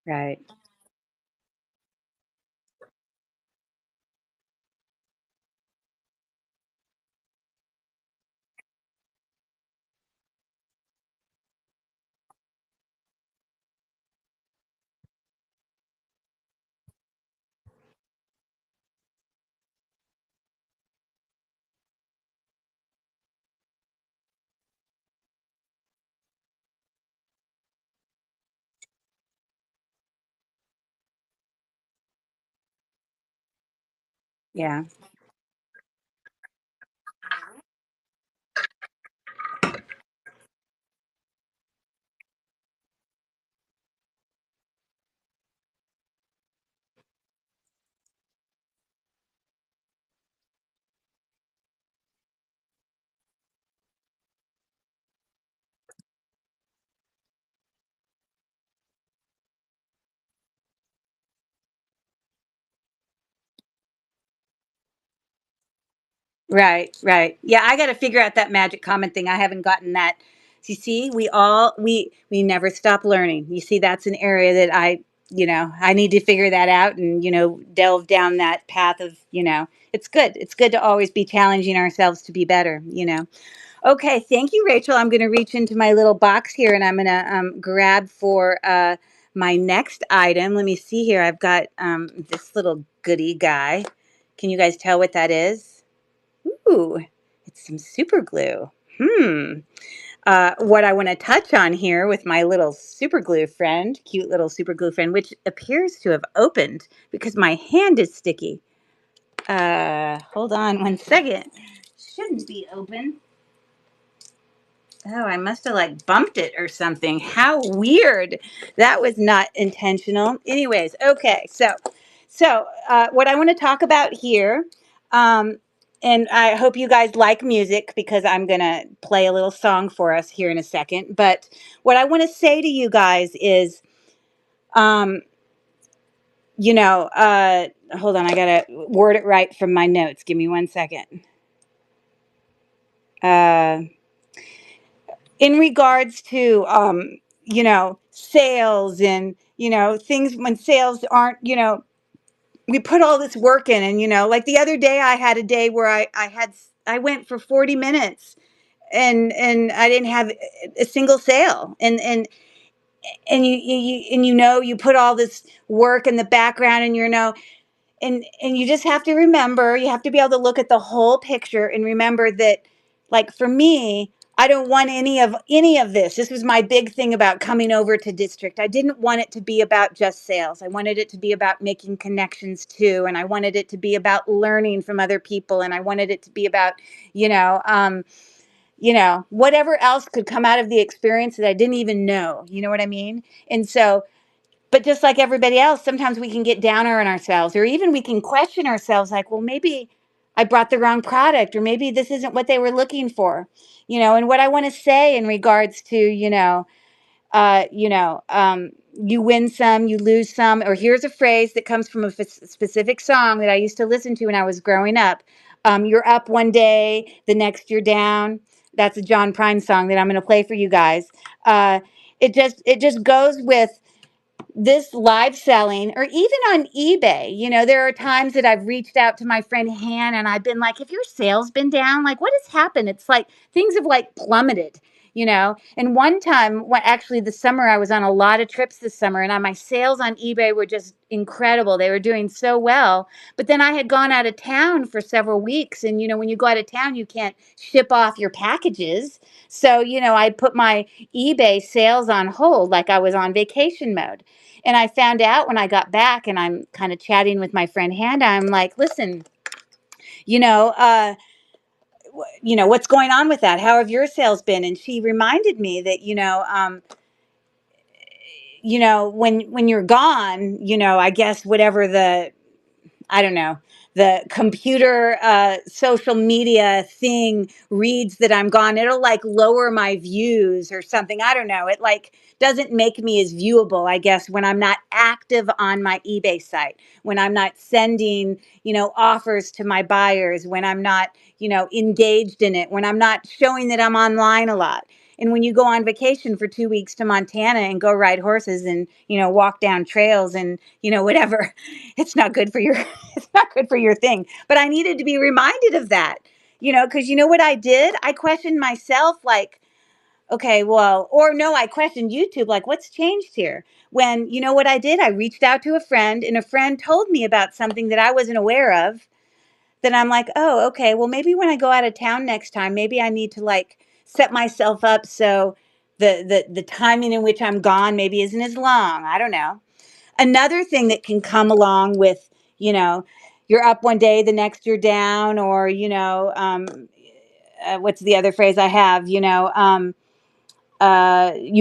S2: Right. Yeah. Right, right. Yeah, I got to figure out that magic comment thing. I haven't gotten that. You see, we never stop learning. You see, that's an area that I need to figure that out and delve down that path of, it's good. It's good to always be challenging ourselves to be better. Okay, thank you, Rachel. I'm going to reach into my little box here and I'm going to grab for my next item. Let me see here. I've got this little goodie guy. Can you guys tell what that is? Ooh, it's some super glue. What I want to touch on here with my little super glue friend, cute little super glue friend, which appears to have opened because my hand is sticky. Hold on one second. Shouldn't be open. Oh, I must have like bumped it or something. How weird. That was not intentional. Anyways, okay. So what I want to talk about here, um, and I hope you guys like music because I'm going to play a little song for us here in a second. But what I want to say to you guys is, um, hold on, I got to word it right from my notes. Give me one second. Uh, in regards to sales and things when sales aren't we put all this work in and like the other day I had a day where I went for 40 minutes and I didn't have a single sale and you put all this work in the background and and you just have to remember, you have to be able to look at the whole picture and remember that, like for me, I don't want any of this. This was my big thing about coming over to district. I didn't want it to be about just sales. I wanted it to be about making connections too, and I wanted it to be about learning from other people, and I wanted it to be about, you know, um, whatever else could come out of the experience that I didn't even know. You know what I mean? And so, but just like everybody else, sometimes we can get downer on ourselves, or even we can question ourselves like, well, maybe I brought the wrong product, or maybe this isn't what they were looking for. And what I want to say in regards to, you win some, you lose some, or here's a phrase that comes from a specific song that I used to listen to when I was growing up. You're up one day, the next you're down. That's a John Prine song that I'm going to play for you guys. Uh, it just goes with this live selling, or even on eBay. There are times that I've reached out to my friend Han and I've been like, have your sales been down? Like, what has happened? It's like things have like plummeted. And one time, actually this summer, I was on a lot of trips this summer, and my sales on eBay were just incredible. They were doing so well. But then I had gone out of town for several weeks, and when you go out of town, you can't ship off your packages. So, I put my eBay sales on hold, like I was on vacation mode. And I found out when I got back, and I'm kind of chatting with my friend Hannah. I'm like, listen, you know, uh, what's going on with that? How have your sales been? And she reminded me that, when you're gone, I guess whatever I don't know, the computer social media thing reads that I'm gone, it'll like lower my views or something. I don't know. It like doesn't make me as viewable, I guess, when I'm not active on my eBay site, when I'm not sending, offers to my buyers, when I'm not, engaged in it, when I'm not showing that I'm online a lot. And when you go on vacation for 2 weeks to Montana and go ride horses and, walk down trails and, whatever, it's not good for your it's not good for your thing. But I needed to be reminded of that, because you know what I did? I questioned myself, like, okay, well, or no, I questioned YouTube, like, what's changed here? When, you know what I did? I reached out to a friend, and a friend told me about something that I wasn't aware of. Then I'm like, oh, okay, well, maybe when I go out of town next time, maybe I need to like set myself up so the timing in which I'm gone maybe isn't as long. I don't know. Another thing that can come along with, you know, you're up one day, the next you're down, or, what's the other phrase I have? You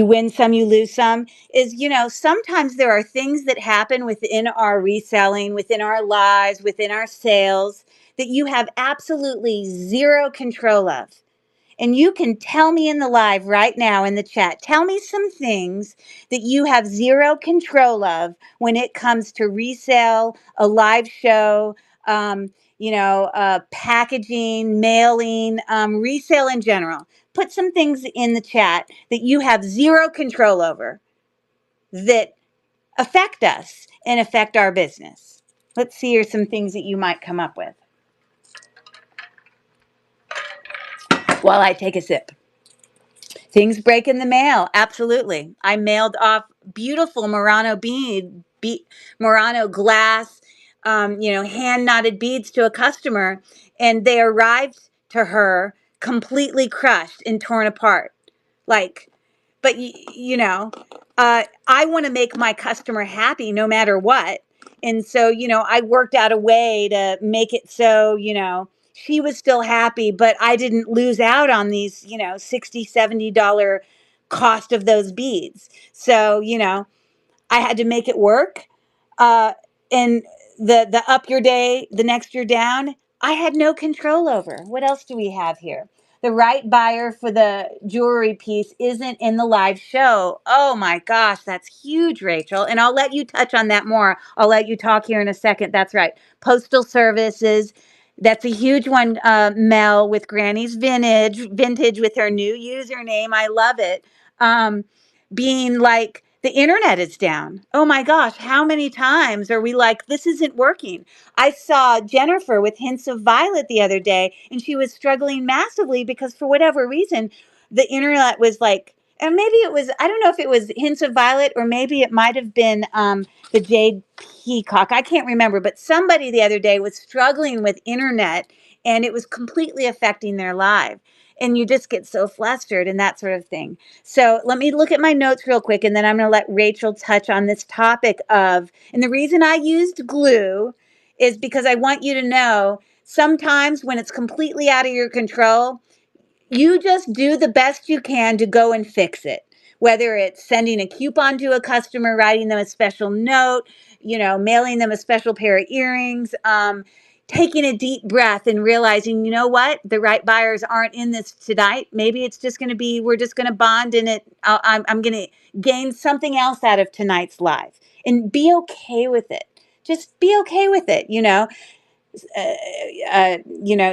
S2: win some, you lose some, is, sometimes there are things that happen within our reselling, within our lives, within our sales that you have absolutely zero control of. And you can tell me in the live right now in the chat, tell me some things that you have zero control of when it comes to resale, a live show, packaging, mailing, resale in general. Put some things in the chat that you have zero control over that affect us and affect our business. Let's see here some things that you might come up with while I take a sip. Things break in the mail. Absolutely. I mailed off beautiful Murano glass, hand knotted beads to a customer, and they arrived to her completely crushed and torn apart. Like, but I want to make my customer happy no matter what. And so, I worked out a way to make it so, she was still happy, but I didn't lose out on these, $60, $70 cost of those beads. So, I had to make it work. Uh, and the up your day, the next you're down, I had no control over. What else do we have here? The right buyer for the jewelry piece isn't in the live show. Oh my gosh, that's huge, Rachel. And I'll let you touch on that more. I'll let you talk here in a second. That's right. Postal services. That's a huge one, Mel, with Granny's Vintage with her new username. I love it. Being like, the internet is down. Oh my gosh, how many times are we like, this isn't working? I saw Jennifer with Hints of Violet the other day, and she was struggling massively because for whatever reason, the internet was like, and maybe it was, I don't know if it was Hints of Violet, or maybe it might have been the Jade Peacock. I can't remember, but somebody the other day was struggling with internet, and it was completely affecting their life. and you just get so flustered and that sort of thing. So let me look at my notes real quick, and then I'm going to let Rachel touch on this topic of, and the reason I used glue is because I want you to know sometimes when it's completely out of your control, you just do the best you can to go and fix it. Whether it's sending a coupon to a customer, writing them a special note, mailing them a special pair of earrings, taking a deep breath and realizing, you know what, the right buyers aren't in this tonight. Maybe it's just going to be, we're just going to bond in it. I'm going to gain something else out of tonight's live, and be okay with it. Just be okay with it.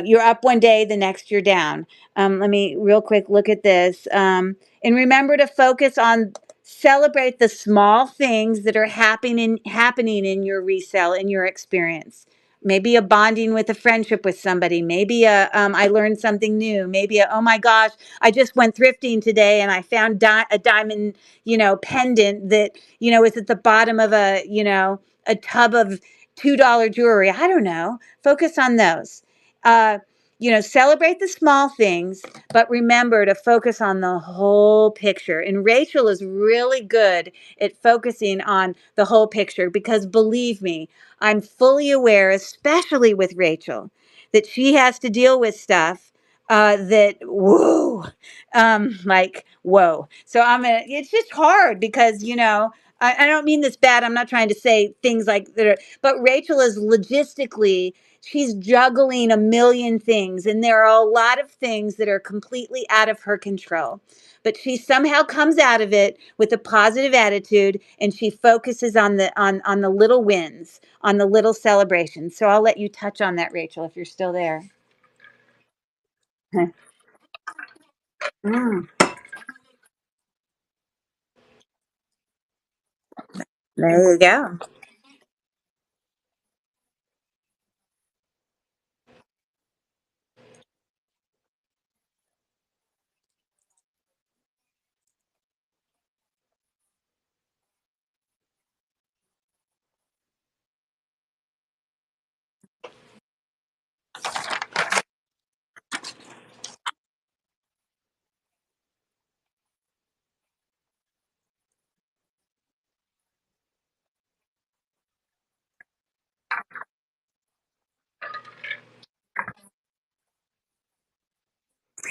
S2: You're up one day, the next you're down. Let me real quick look at this. And remember to focus on, celebrate the small things that are happening in your resale, in your experience. Maybe a bonding with a friendship with somebody. Maybe I learned something new. Maybe oh my gosh, I just went thrifting today and I found a diamond, pendant that, is at the bottom of a tub of $2 jewelry. I don't know. Focus on those. Uh, celebrate the small things, but remember to focus on the whole picture. And Rachel is really good at focusing on the whole picture, because believe me, I'm fully aware, especially with Rachel, that she has to deal with stuff that whoa, like whoa. So it's just hard because I don't mean this bad. I'm not trying to say things like that, but Rachel is logistically, she's juggling a million things, and there are a lot of things that are completely out of her control. But she somehow comes out of it with a positive attitude, and she focuses on the little wins, on the little celebrations. So I'll let you touch on that, Rachel, if you're still there. Mm, there you go.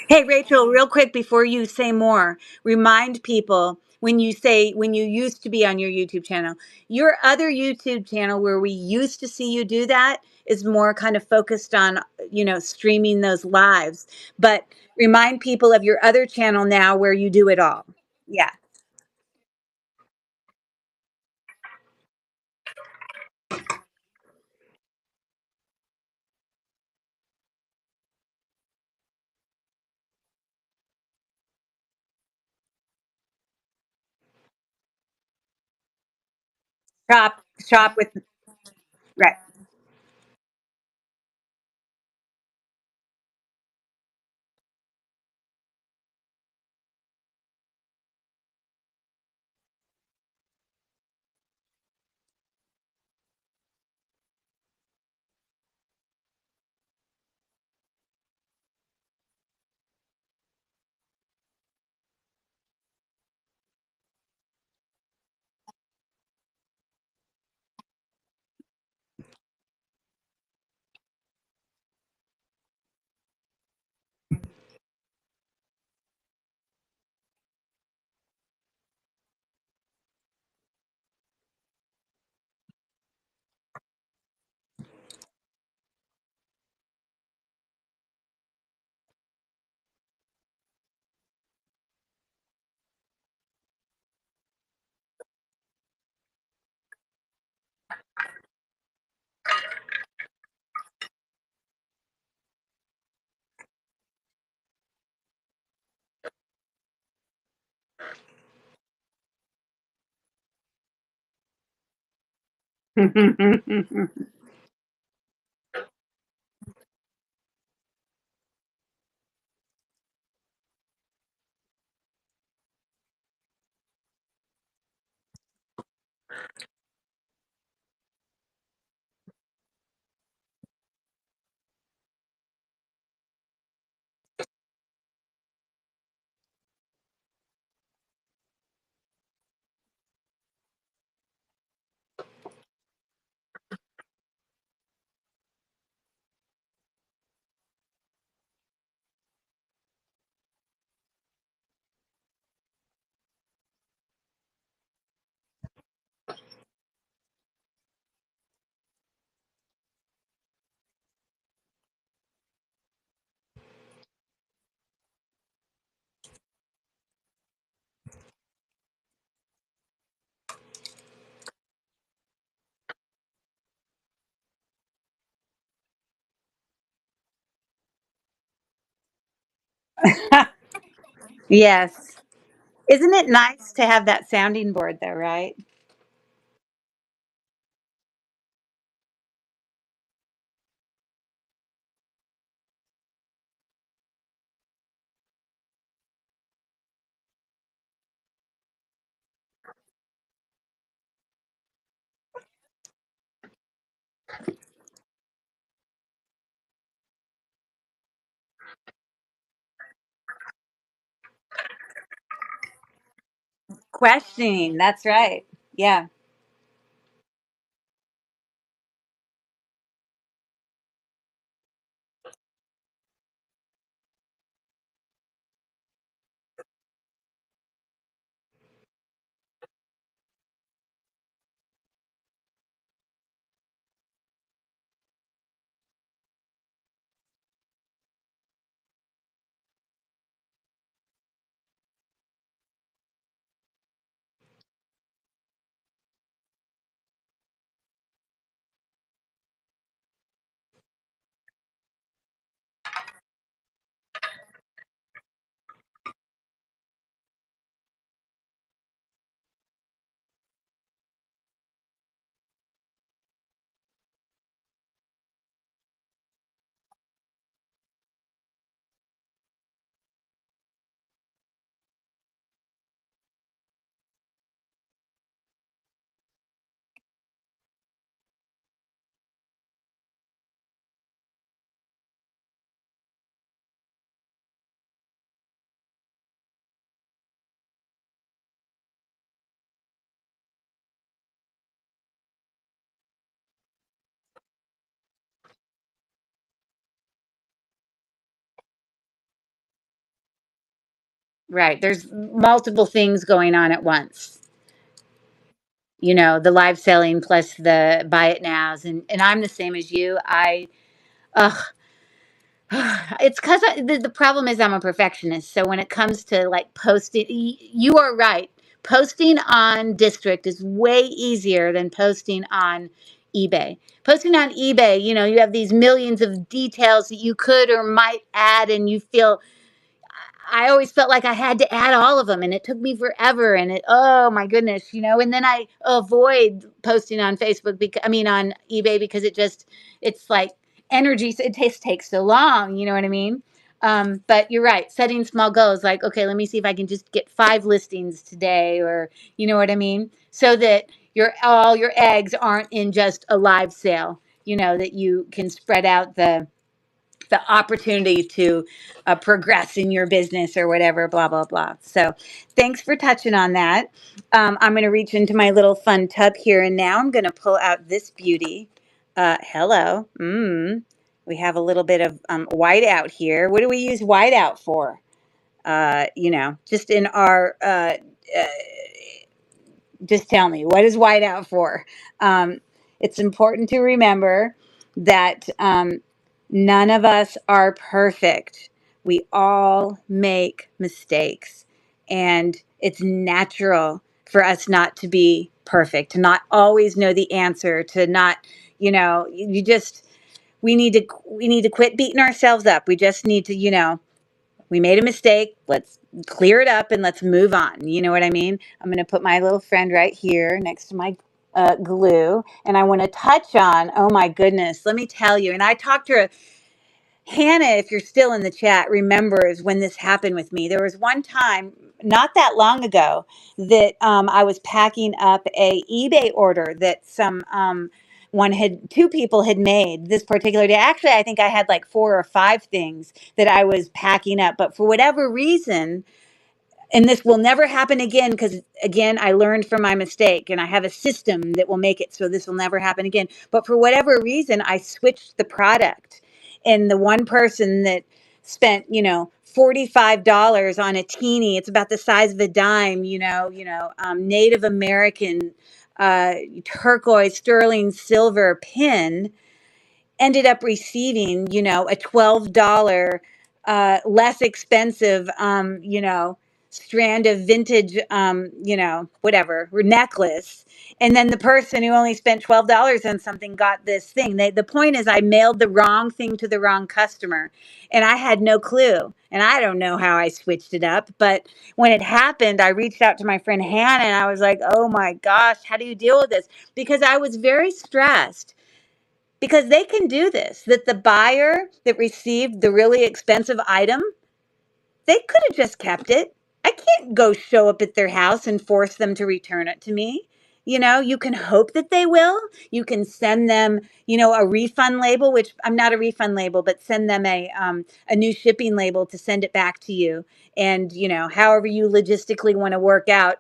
S2: Hey, Rachel, real quick before you say more, remind people, when you used to be on your YouTube channel, your other YouTube channel where we used to see you do that is more kind of focused on, streaming those lives. But remind people of your other channel now where you do it all. Yeah. Shop with, right. Yes. Isn't it nice to have that sounding board though, right? Questioning. That's right. Yeah. Right. There's multiple things going on at once. The live selling plus the buy it nows, and I'm the same as you. Ugh, it's because the problem is I'm a perfectionist. So when it comes to like posting, you are right. Posting on District is way easier than posting on eBay. Posting on eBay, you have these millions of details that you could or might add, and you feel I always felt like I had to add all of them, and it took me forever, and oh my goodness, and then I avoid posting on Facebook because I mean on eBay because it's like energy. It takes so long, you know what I mean? But you're right, setting small goals like, okay, let me see if I can just get 5 listings today, or you know what I mean? So that all your eggs aren't in just a live sale, that you can spread out the opportunity to progress in your business or whatever, blah, blah, blah. So thanks for touching on that. I'm going to reach into my little fun tub here, and now I'm going to pull out this beauty. Hello. We have a little bit of white out here. What do we use white out for? Just in our just tell me, what is whiteout for? It's important to remember that none of us are perfect. We all make mistakes, and it's natural for us not to be perfect, to not always know the answer, to not, you just we need to quit beating ourselves up. We just need to, we made a mistake. Let's clear it up and let's move on. You know what I mean? I'm going to put my little friend right here next to my glue. And I want to touch on, oh my goodness, let me tell you. And I talked to Hannah, if you're still in the chat, remembers when this happened with me. There was one time, not that long ago, that I was packing up a eBay order that two people had made this particular day. Actually, I think I had like 4 or 5 things that I was packing up, but for whatever reason, and this will never happen again because again I learned from my mistake and I have a system that will make it so this will never happen again, but for whatever reason I switched the product, and the one person that spent $45 on a teeny, it's about the size of a dime, Native American turquoise sterling silver pin, ended up receiving a $12 less expensive strand of vintage, whatever necklace, and then the person who only spent $12 on something got this thing. The point is, I mailed the wrong thing to the wrong customer, and I had no clue. And I don't know how I switched it up, but when it happened, I reached out to my friend Hannah, and I was like, "Oh my gosh, how do you deal with this?" Because I was very stressed, because they can do this. That the buyer that received the really expensive item, they could have just kept it. I can't go show up at their house and force them to return it to me. You can hope that they will. You can send them, a refund label, which I'm not a refund label, but send them a new shipping label to send it back to you. And, however you logistically want to work out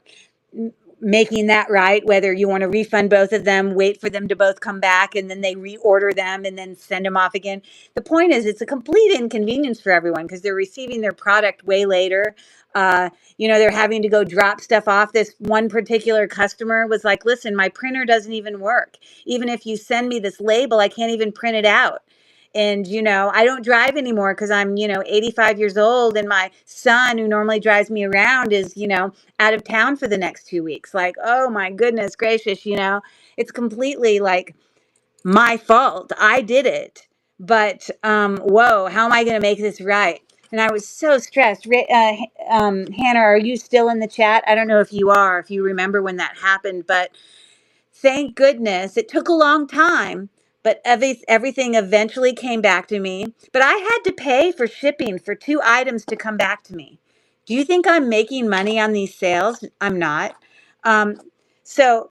S2: making that right, whether you want to refund both of them, wait for them to both come back, and then they reorder them and then send them off again. The point is, it's a complete inconvenience for everyone because they're receiving their product way later. They're having to go drop stuff off. This one particular customer was like, "Listen, my printer doesn't even work. Even if you send me this label, I can't even print it out. And, I don't drive anymore because I'm, 85 years old. And my son, who normally drives me around, is, out of town for the next 2 weeks." Like, oh my goodness gracious, it's completely like my fault. I did it. But whoa, how am I going to make this right? And I was so stressed. Hannah, are you still in the chat? I don't know if you are, if you remember when that happened, but thank goodness it took a long time. But everything eventually came back to me. But I had to pay for shipping for 2 items to come back to me. Do you think I'm making money on these sales? I'm not. Um, so,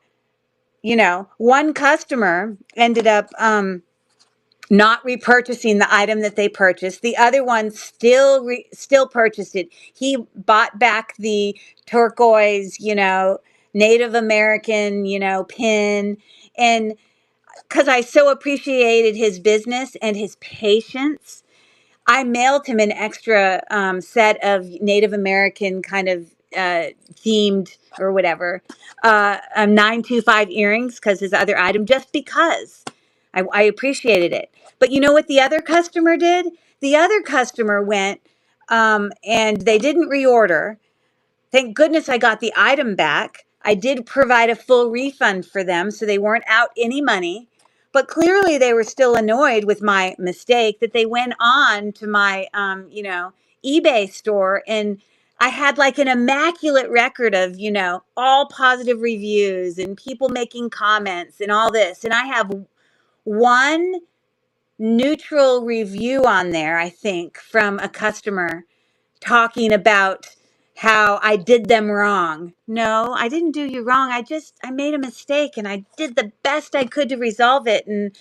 S2: one customer ended up not repurchasing the item that they purchased. The other one still purchased it. He bought back the turquoise, Native American, pin. And because I so appreciated his business and his patience, I mailed him an extra set of Native American kind of themed or whatever, 925 earrings, because his other item, just because I appreciated it. But you know what the other customer did? The other customer went and they didn't reorder. Thank goodness I got the item back. I did provide a full refund for them, so they weren't out any money. But clearly, they were still annoyed with my mistake, that they went on to my, eBay store, and I had like an immaculate record of, all positive reviews and people making comments and all this. And I have one neutral review on there, I think, from a customer talking about how I did them wrong. No, I didn't do you wrong. I made a mistake and I did the best I could to resolve it. And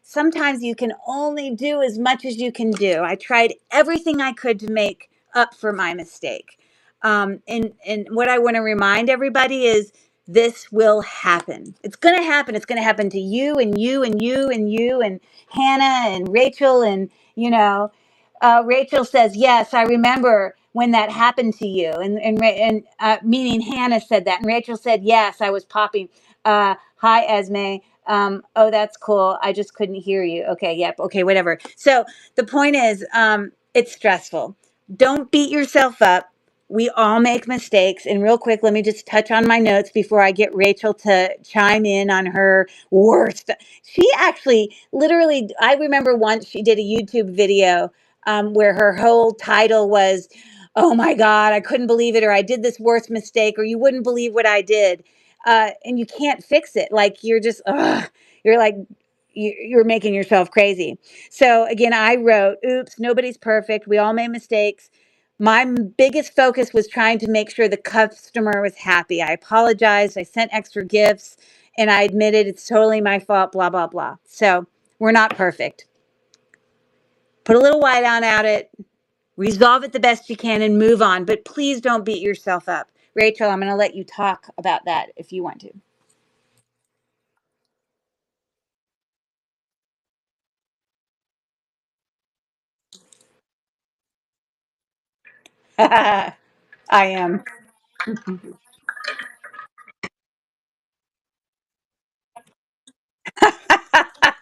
S2: sometimes you can only do as much as you can do. I tried everything I could to make up for my mistake. And what I want to remind everybody is, this will happen. It's going to happen. It's going to happen to you and you and you and you and Hannah and Rachel. And, Rachel says, "Yes, I remember when that happened to you." And meaning Hannah said that. And Rachel said, "Yes, I was popping. Hi, Esme. Oh, that's cool. I just couldn't hear you." Okay, yep. Okay, whatever. So the point is, it's stressful. Don't beat yourself up. We all make mistakes. And real quick, let me just touch on my notes before I get Rachel to chime in on her worst. She actually, literally, I remember once she did a YouTube video where her whole title was, "Oh my God, I couldn't believe it," or "I did this worst mistake," or "You wouldn't believe what I did." And you can't fix it. Like, you're just, you're like, you're making yourself crazy. So again, I wrote, "Oops, nobody's perfect. We all made mistakes. My biggest focus was trying to make sure the customer was happy. I apologized. I sent extra gifts, and I admitted it's totally my fault, blah, blah, blah." So we're not perfect. Put a little white on at it, resolve it the best you can, and move on. But please don't beat yourself up. Rachel, I'm going to let you talk about that if you want to. I am.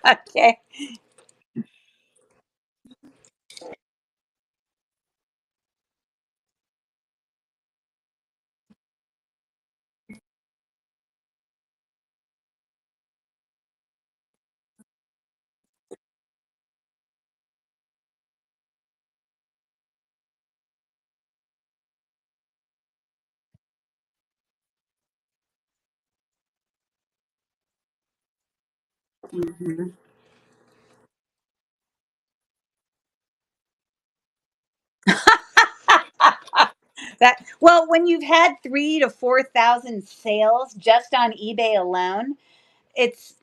S2: Okay. Mhm. That well, when you've had 3 to 4 thousand sales just on eBay alone, it's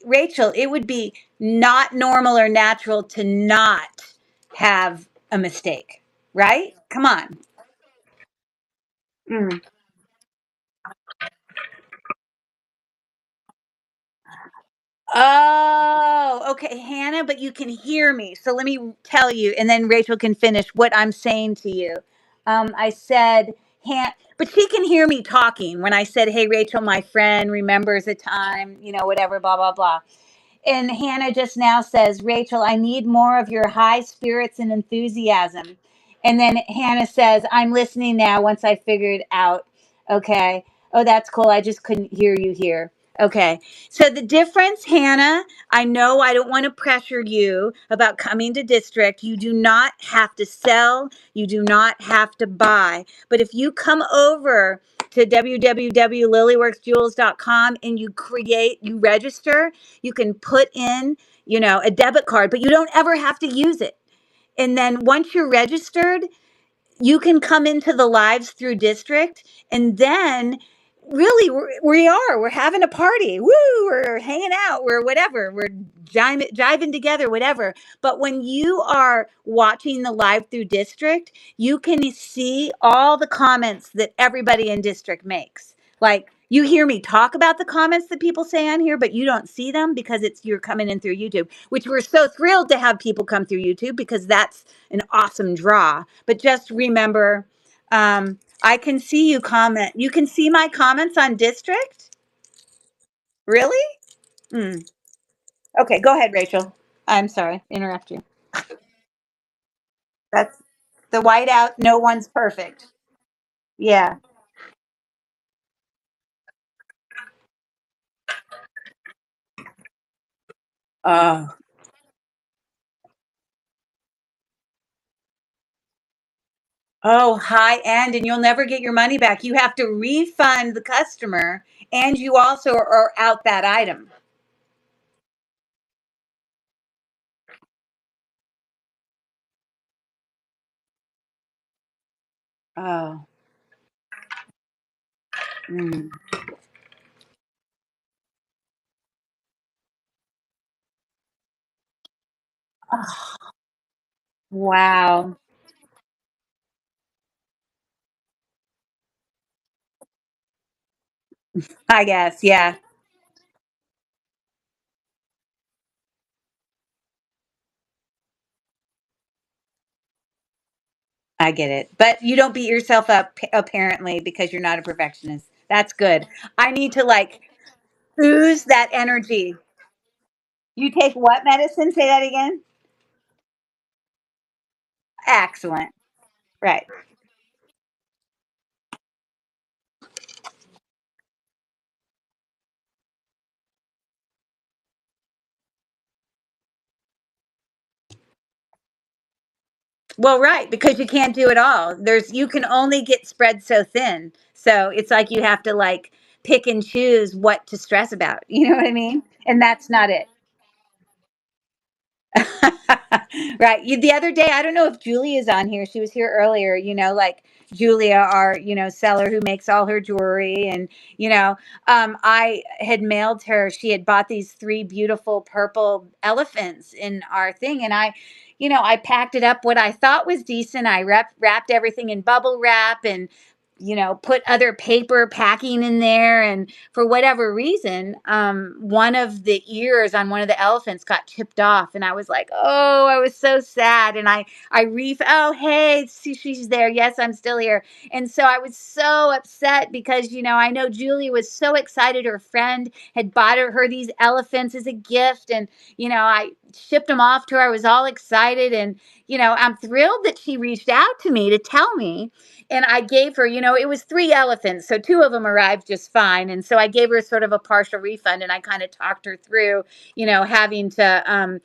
S2: Rachel. It would be not normal or natural to not have a mistake, right? Come on. Mm. Oh, okay, Hannah, but you can hear me. So let me tell you, and then Rachel can finish what I'm saying to you. I said, but she can hear me talking when I said, "Hey, Rachel, my friend remembers a time, whatever, blah blah blah." And Hannah just now says, Rachel, I need more of your high spirits and enthusiasm. And then Hannah says, I'm listening now once I figured out. Okay. Oh, that's cool. I just couldn't hear you here. Okay. So the difference, Hannah, I know I don't want to pressure you about coming to district. You do not have to sell. You do not have to buy. But if you come over to www.lilyworksjewels.com and you register, you can put in, a debit card, but you don't ever have to use it. And then once you're registered, you can come into the lives through district, and then really we're having a party. Woo, we're hanging out, we're whatever, we're jiving together, whatever. But when you are watching the live through district, you can see all the comments that everybody in district makes. Like, you hear me talk about the comments that people say on here, but you don't see them because you're coming in through YouTube, which we're so thrilled to have people come through YouTube, because that's an awesome draw. But just remember, I can see you comment. You can see my comments on district? Really? Mm. Okay, go ahead, Rachel. I'm sorry, interrupt you. That's the whiteout. No one's perfect. Yeah. Oh. Oh, high end, and you'll never get your money back. You have to refund the customer, and you also are out that item. Oh. Mm. Oh, wow. I guess, yeah. I get it. But you don't beat yourself up apparently because you're not a perfectionist. That's good. I need to like ooze that energy. You take what medicine? Say that again. Excellent. Right. Well, right, because you can't do it all. You can only get spread so thin. So it's like you have to like pick and choose what to stress about. You know what I mean? And that's not it. Right. The other day, I don't know if Julie is on here. She was here earlier, like Julia, our, seller who makes all her jewelry. And, I had mailed her, she had bought these three beautiful purple elephants in our thing. And I packed it up what I thought was decent. I wrapped everything in bubble wrap and, put other paper packing in there. And for whatever reason, one of the ears on one of the elephants got chipped off, and I was like, "Oh, I was so sad." And oh, hey, see, she's there. Yes, I'm still here. And so I was so upset because I know Julie was so excited. Her friend had bought her these elephants as a gift, and I shipped them off to her. I was all excited, and I'm thrilled that she reached out to me to tell me, and I gave her, it was three elephants. So two of them arrived just fine. And so I gave her sort of a partial refund, and I kind of talked her through, having to,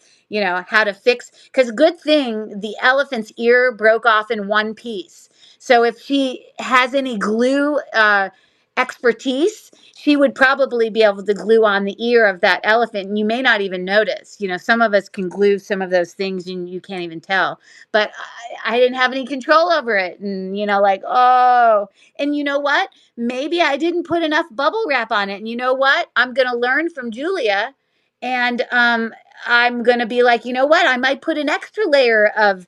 S2: how to fix, because good thing the elephant's ear broke off in one piece. So if she has any glue, expertise, she would probably be able to glue on the ear of that elephant and you may not even notice. Some of us can glue some of those things and you can't even tell. But I didn't have any control over it. And, like, oh, and you know what? Maybe I didn't put enough bubble wrap on it. And you know what? I'm going to learn from Julia. And I'm going to be like, you know what? I might put an extra layer of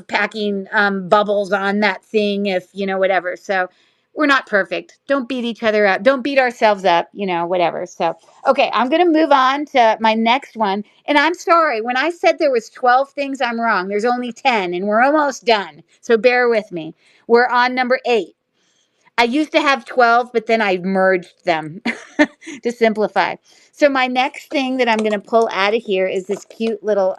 S2: packing bubbles on that thing if, whatever. So we're not perfect. Don't beat each other up. Don't beat ourselves up, whatever. So, okay, I'm going to move on to my next one. And I'm sorry, when I said there was 12 things, I'm wrong. There's only 10 and we're almost done. So bear with me. We're on number 8. I used to have 12, but then I merged them to simplify. So my next thing that I'm going to pull out of here is this cute little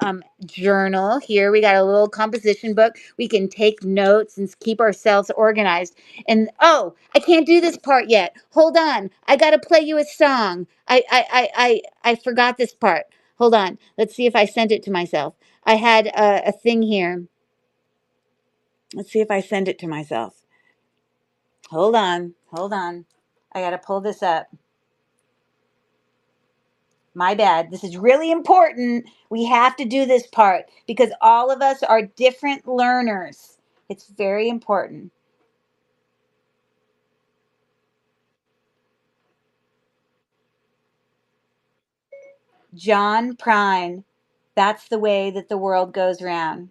S2: journal. Here we got a little composition book. We can take notes and keep ourselves organized. And oh, I can't do this part yet. Hold on. I got to play you a song. I forgot this part. Hold on. Let's see if I sent it to myself. I had a thing here. Let's see if I send it to myself. Hold on. Hold on. I got to pull this up. My bad. This is really important. We have to do this part because all of us are different learners. It's very important. John Prine. That's the way that the world goes round.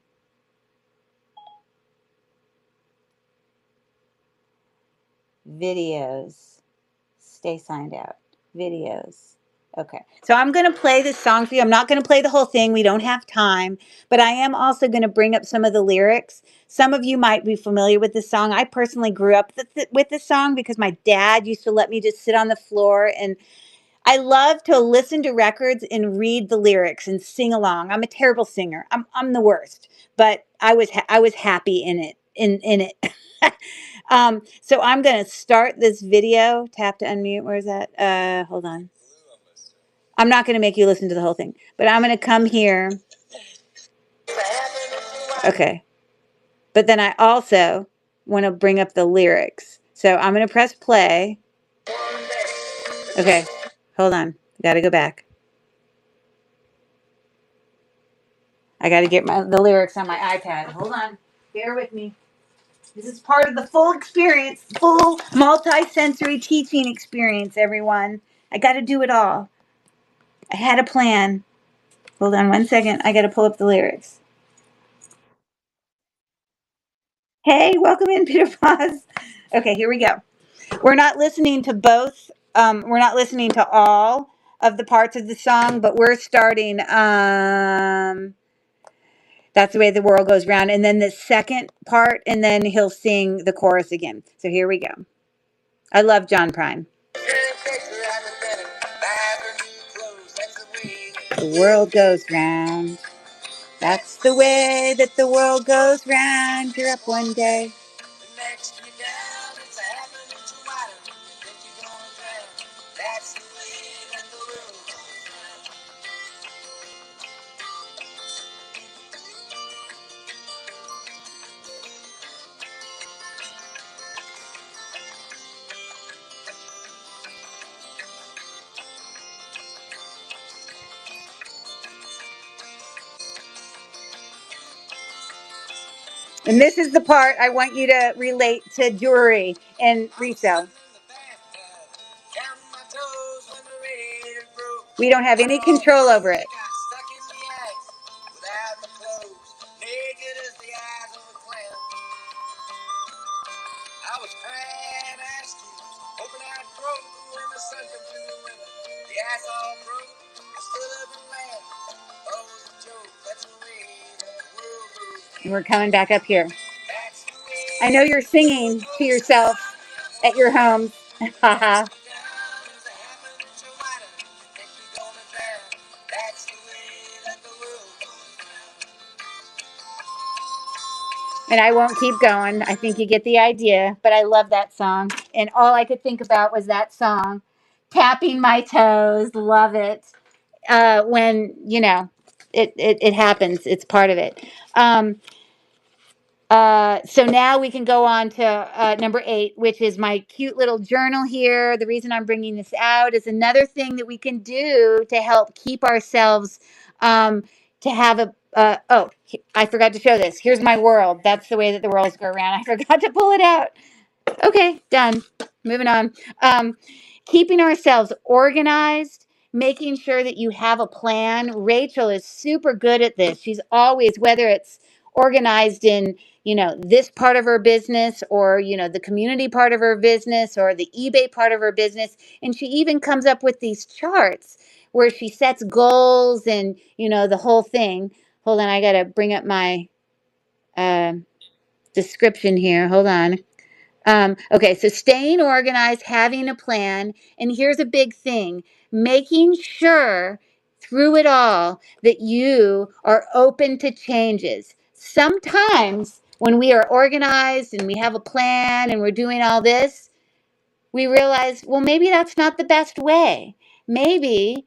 S2: Videos. Stay signed out. Videos. Okay. So I'm going to play this song for you. I'm not going to play the whole thing. We don't have time. But I am also going to bring up some of the lyrics. Some of you might be familiar with this song. I personally grew up with this song because my dad used to let me just sit on the floor. And I love to listen to records and read the lyrics and sing along. I'm a terrible singer. I'm the worst. But I was happy in it. In it. So I'm going to start this video. Tap to unmute. Where is that? Hold on. I'm not going to make you listen to the whole thing, but I'm going to come here. Okay. But then I also want to bring up the lyrics. So I'm going to press play. Okay. Hold on. Got to go back. I got to get the lyrics on my iPad. Hold on. Bear with me. This is part of the full experience, full multi-sensory teaching experience, everyone. I got to do it all. I had a plan. Hold on 1 second. I got to pull up the lyrics. Hey, welcome in, Peter Paz. Okay, here we go. We're not listening to both. We're not listening to all of the parts of the song, but we're starting. That's the way the world goes round, and then the second part, and then he'll sing the chorus again. So here we go. I love John Prine. The world goes round. That's the way that the world goes round. You're up one day. And this is the part I want you to relate to jewelry and resale. We don't have any control over it. I was crying ice cubes, hoping I'd grow when the sun come through the window. The ice all broke, I stood up and laughed. Oh, it was a joke, that's the way the world goes. And we're coming back up here. I know you're singing to yourself at your home. Haha. And I won't keep going. I think you get the idea. But I love that song. And all I could think about was that song. Tapping my toes. Love it. When, it happens. It's part of it. So now we can go on to number 8, which is my cute little journal here. The reason I'm bringing this out is another thing that we can do to help keep ourselves, to have a, I forgot to show this. Here's my world. That's the way that the worlds go around. I forgot to pull it out. Okay, done. Moving on. Um, Keeping ourselves organized, making sure that you have a plan. Rachel is super good at this. She's always, whether it's organized in, this part of her business, or, the community part of her business, or the eBay part of her business. And she even comes up with these charts where she sets goals and, the whole thing. Hold on, I got to bring up my uh, description here. Hold on. Okay, so staying organized, having a plan, and here's a big thing, making sure through it all that you are open to changes. Sometimes when we are organized and we have a plan and we're doing all this, we realize, well, maybe that's not the best way. Maybe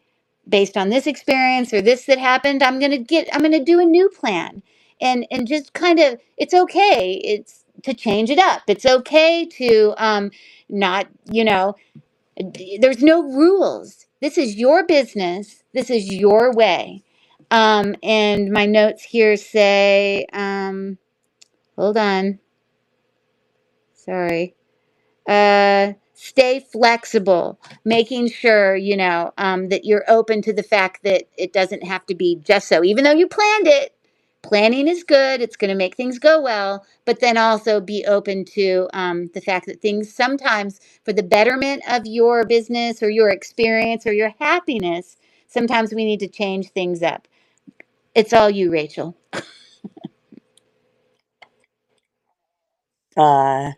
S2: based on this experience or this that happened, I'm going to do a new plan. And just kind of, it's okay. It's to change it up. It's okay to not, there's no rules. This is your business. This is your way. And my notes here say, hold on. Sorry. Stay flexible, making sure, that you're open to the fact that it doesn't have to be just so, even though you planned it. Planning is good. It's going to make things go well, but then also be open to the fact that things sometimes, for the betterment of your business or your experience or your happiness, sometimes we need to change things up. It's all you, Rachel. Uh,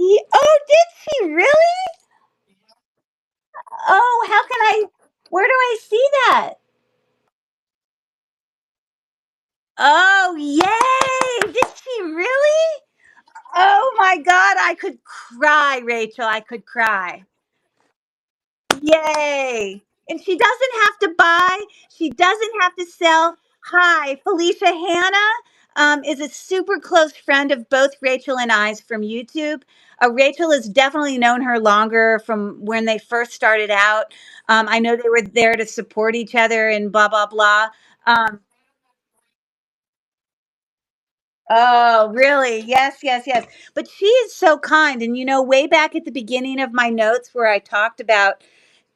S2: oh, did she really? Oh, how can I? Where do I see that? Oh, yay! Did she really? Oh my God, I could cry, Rachel. I could cry. Yay! And she doesn't have to buy, she doesn't have to sell. Hi, Felicia Hanna is a super close friend of both Rachel and I's from YouTube. Rachel has definitely known her longer from when they first started out. I know they were there to support each other and blah, blah, blah. Um, Oh, really? Yes, yes, yes. But she is so kind. And way back at the beginning of my notes where I talked about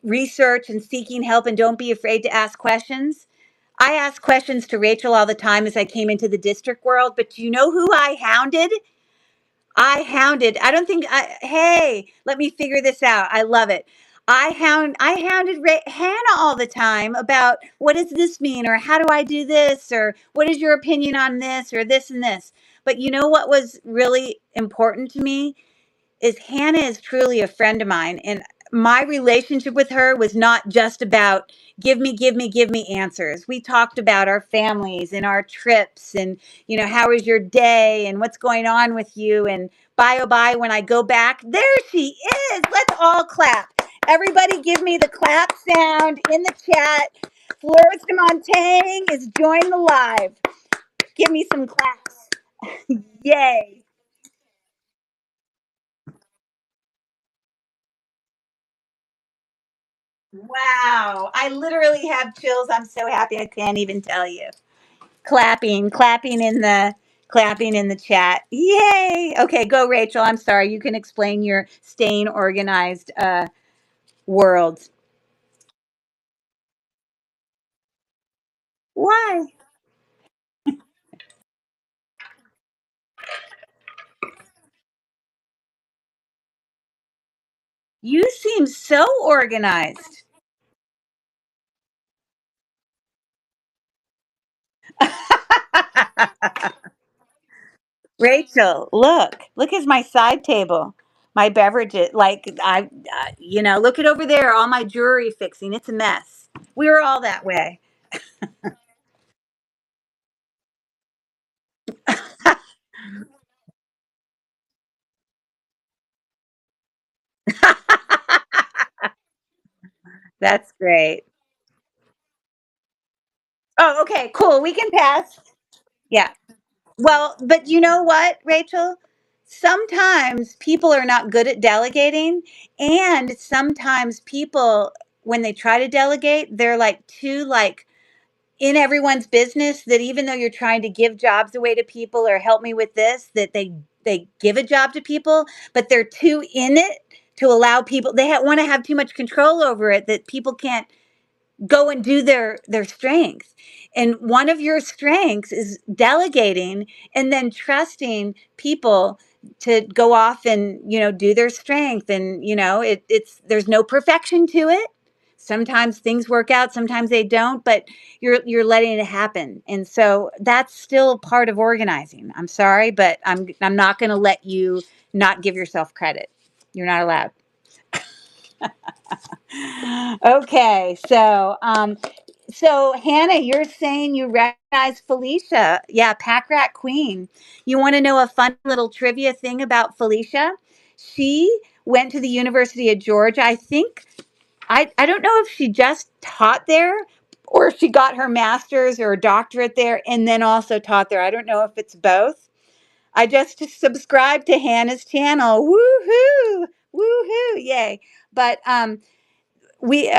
S2: research and seeking help and don't be afraid to ask questions, I asked questions to Rachel all the time as I came into the district world. But do you know who I hounded? I don't think hey, let me figure this out. I love it. I hounded Hannah all the time about what does this mean, or how do I do this, or what is your opinion on this, or this and this. But you know what was really important to me is Hannah is truly a friend of mine. And my relationship with her was not just about give me answers. We talked about our families and our trips and, how was your day and what's going on with you. And bye, oh, bye, when I go back, there she is. Let's all clap. Everybody give me the clap sound in the chat. Flores de Montaigne is joined the live. Give me some claps. Yay. Wow. I literally have chills. I'm so happy I can't even tell you. Clapping, clapping in the chat. Yay. Okay, go Rachel. I'm sorry. You can explain your staying organized world. Why? You seem so organized. Rachel, look at my side table, my beverages. Like look at over there, all my jewelry fixing. It's a mess. We were all that way. That's great. Oh, okay, cool. We can pass. Yeah. Well, but you know what, Rachel? Sometimes people are not good at delegating, and sometimes people, when they try to delegate, they're like too like in everyone's business, that even though you're trying to give jobs away to people or help me with this, that they give a job to people, but they're too in it to allow people. They want to have too much control over it that people can't go and do their strengths. And one of your strengths is delegating and then trusting people to go off and do their strength. And it's there's no perfection to it. Sometimes things work out, sometimes they don't, but you're letting it happen. And so that's still part of organizing. I'm sorry, but I'm not going to let you not give yourself credit. You're not allowed. Okay, so Hannah, you're saying you recognize Felicia. Yeah, Pack Rat Queen. You want to know a fun little trivia thing about Felicia? She went to the University of Georgia. I think I don't know if she just taught there or if she got her master's or doctorate there and then also taught there. I don't know if it's both. I just subscribed to Hannah's channel. Woohoo! Woohoo! Yay. But we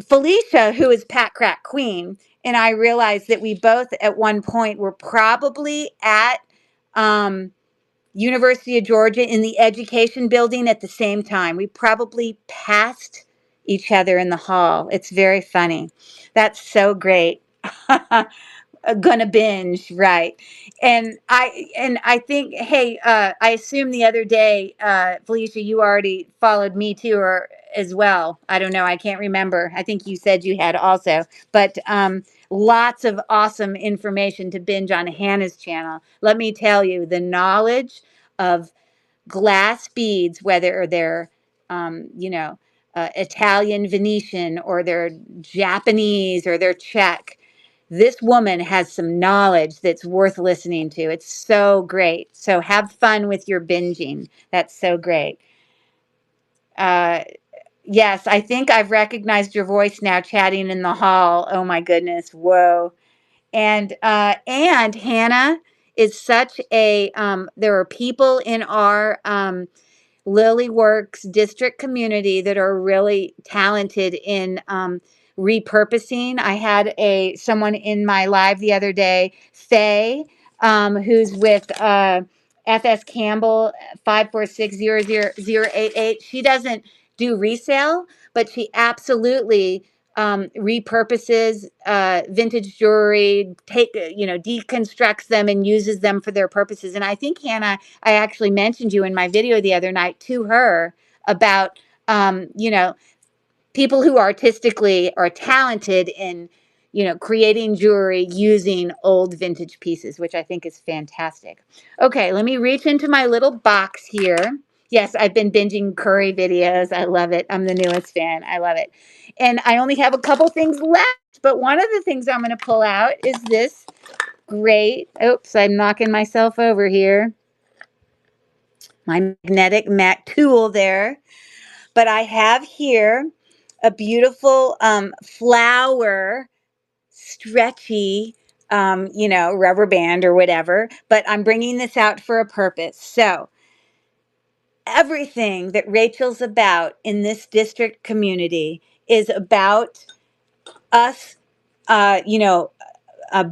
S2: Felicia, who is Pat Crack Queen, and I realized that we both at one point were probably at um, University of Georgia in the education building at the same time. We probably passed each other in the hall. It's very funny. That's so great. Gonna binge, right? And I think, hey, I assume the other day, Felicia, you already followed me too, or as well. I don't know, I can't remember. I think you said you had also, but lots of awesome information to binge on Hannah's channel. Let me tell you, the knowledge of glass beads, whether they're Italian Venetian or they're Japanese or they're Czech. This woman has some knowledge that's worth listening to. It's so great. So have fun with your binging. That's so great. Uh, yes, I think I've recognized your voice now chatting in the hall. Oh my goodness. Whoa. And Hannah is such a there are people in our Lilyworks district community that are really talented in repurposing. I had someone in my live the other day, Faye, who's with FS Campbell 5460088. She doesn't do resale, but she absolutely repurposes vintage jewelry, deconstructs them and uses them for their purposes. And I think Hannah, I actually mentioned you in my video the other night to her about, people who artistically are talented in, creating jewelry using old vintage pieces, which I think is fantastic. Okay, let me reach into my little box here. Yes, I've been binging curry videos. I love it. I'm the newest fan. I love it. And I only have a couple things left, but one of the things I'm going to pull out is this great, oops, I'm knocking myself over here, my magnetic Mac tool there. But I have here a beautiful flower, stretchy, rubber band or whatever. But I'm bringing this out for a purpose. So everything that Rachel's about in this district community is about us, uh, you know,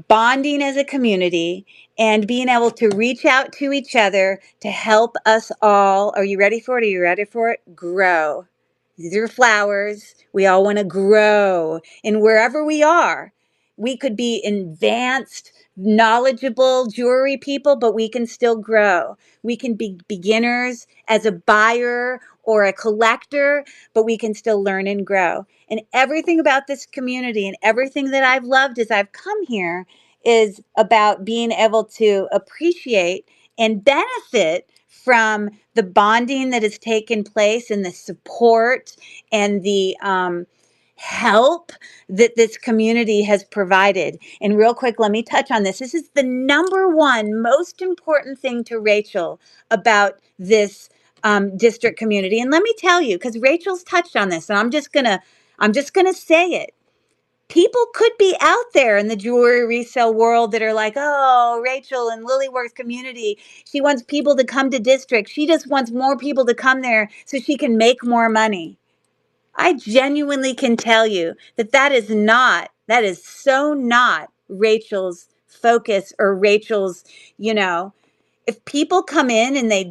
S2: bonding as a community and being able to reach out to each other to help us all. Are you ready for it? Are you ready for it? Grow. These are flowers. We all want to grow. And wherever we are, we could be advanced, knowledgeable jewelry people, but we can still grow. We can be beginners as a buyer or a collector, but we can still learn and grow. And everything about this community and everything that I've loved as I've come here is about being able to appreciate and benefit from the bonding that has taken place and the support and the help that this community has provided. And real quick, let me touch on this. This is the number one most important thing to Rachel about this district community. And let me tell you, because Rachel's touched on this, and I'm just gonna say it. people could be out there in the jewelry resale world that are like, oh, Rachel and Lilyworks community, she wants people to come to district. She just wants more people to come there so she can make more money. I genuinely can tell you that that is so not Rachel's focus or Rachel's, you know, if people come in and they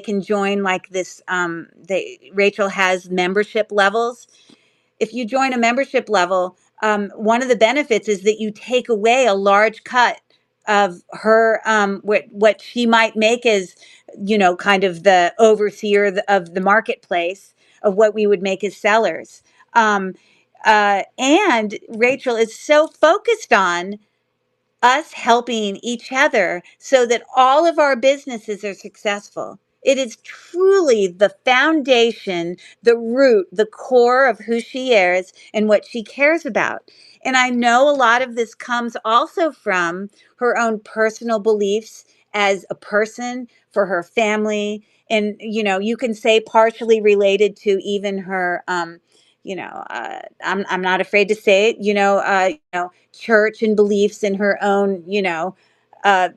S2: can join like this, Rachel has membership levels. If you join a membership level, one of the benefits is that you take away a large cut of her, what she might make as, kind of the overseer of the marketplace of what we would make as sellers. Um, and Rachel is so focused on us helping each other so that all of our businesses are successful. It is truly the foundation, the root, the core of who she is and what she cares about. And I know a lot of this comes also from her own personal beliefs as a person, for her family. And, you can say partially related to even her, I'm not afraid to say it, church and beliefs in her own, uh,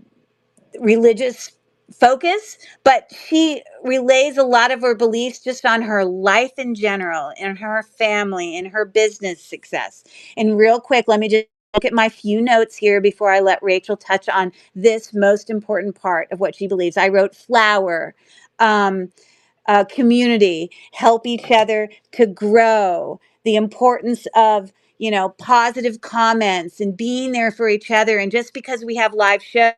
S2: religious focus, but she relays a lot of her beliefs just on her life in general, and her family, and her business success. And real quick, let me just look at my few notes here before I let Rachel touch on this most important part of what she believes. I wrote flower. Um, Community, help each other to grow, the importance of, positive comments and being there for each other. And just because we have live shows,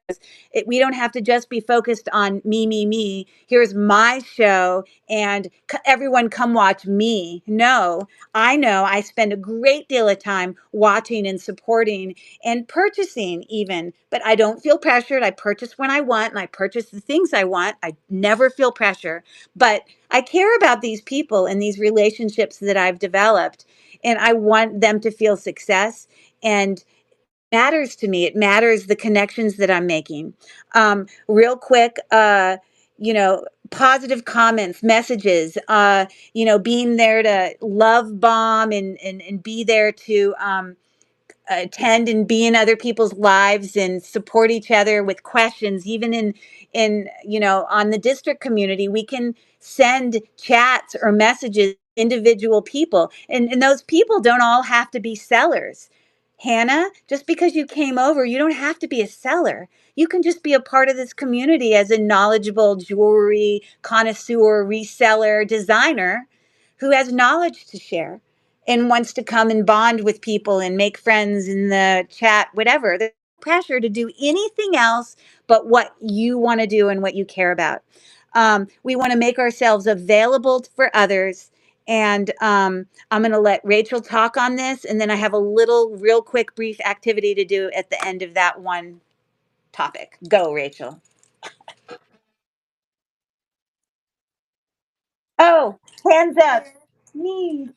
S2: we don't have to just be focused on me, me, me. Here's my show and everyone come watch me. No, I know I spend a great deal of time watching and supporting and purchasing even, but I don't feel pressured. I purchase when I want and I purchase the things I want. I never feel pressure, but I care about these people and these relationships that I've developed, and I want them to feel success. And matters to me. It matters the connections that I'm making. Real quick, positive comments, messages, being there to love bomb and be there to, attend and be in other people's lives and support each other with questions. Even in on the district community, we can send chats or messages to individual people, and those people don't all have to be sellers. Hannah, just because you came over, you don't have to be a seller. You can just be a part of this community as a knowledgeable jewelry connoisseur, reseller, designer who has knowledge to share and wants to come and bond with people and make friends in the chat, whatever. There's no pressure to do anything else but what you want to do and what you care about. We want to make ourselves available for others. And I'm going to let Rachel talk on this. And then I have a little, real quick, brief activity to do at the end of that one topic. Go, Rachel. Oh, hands up. Me.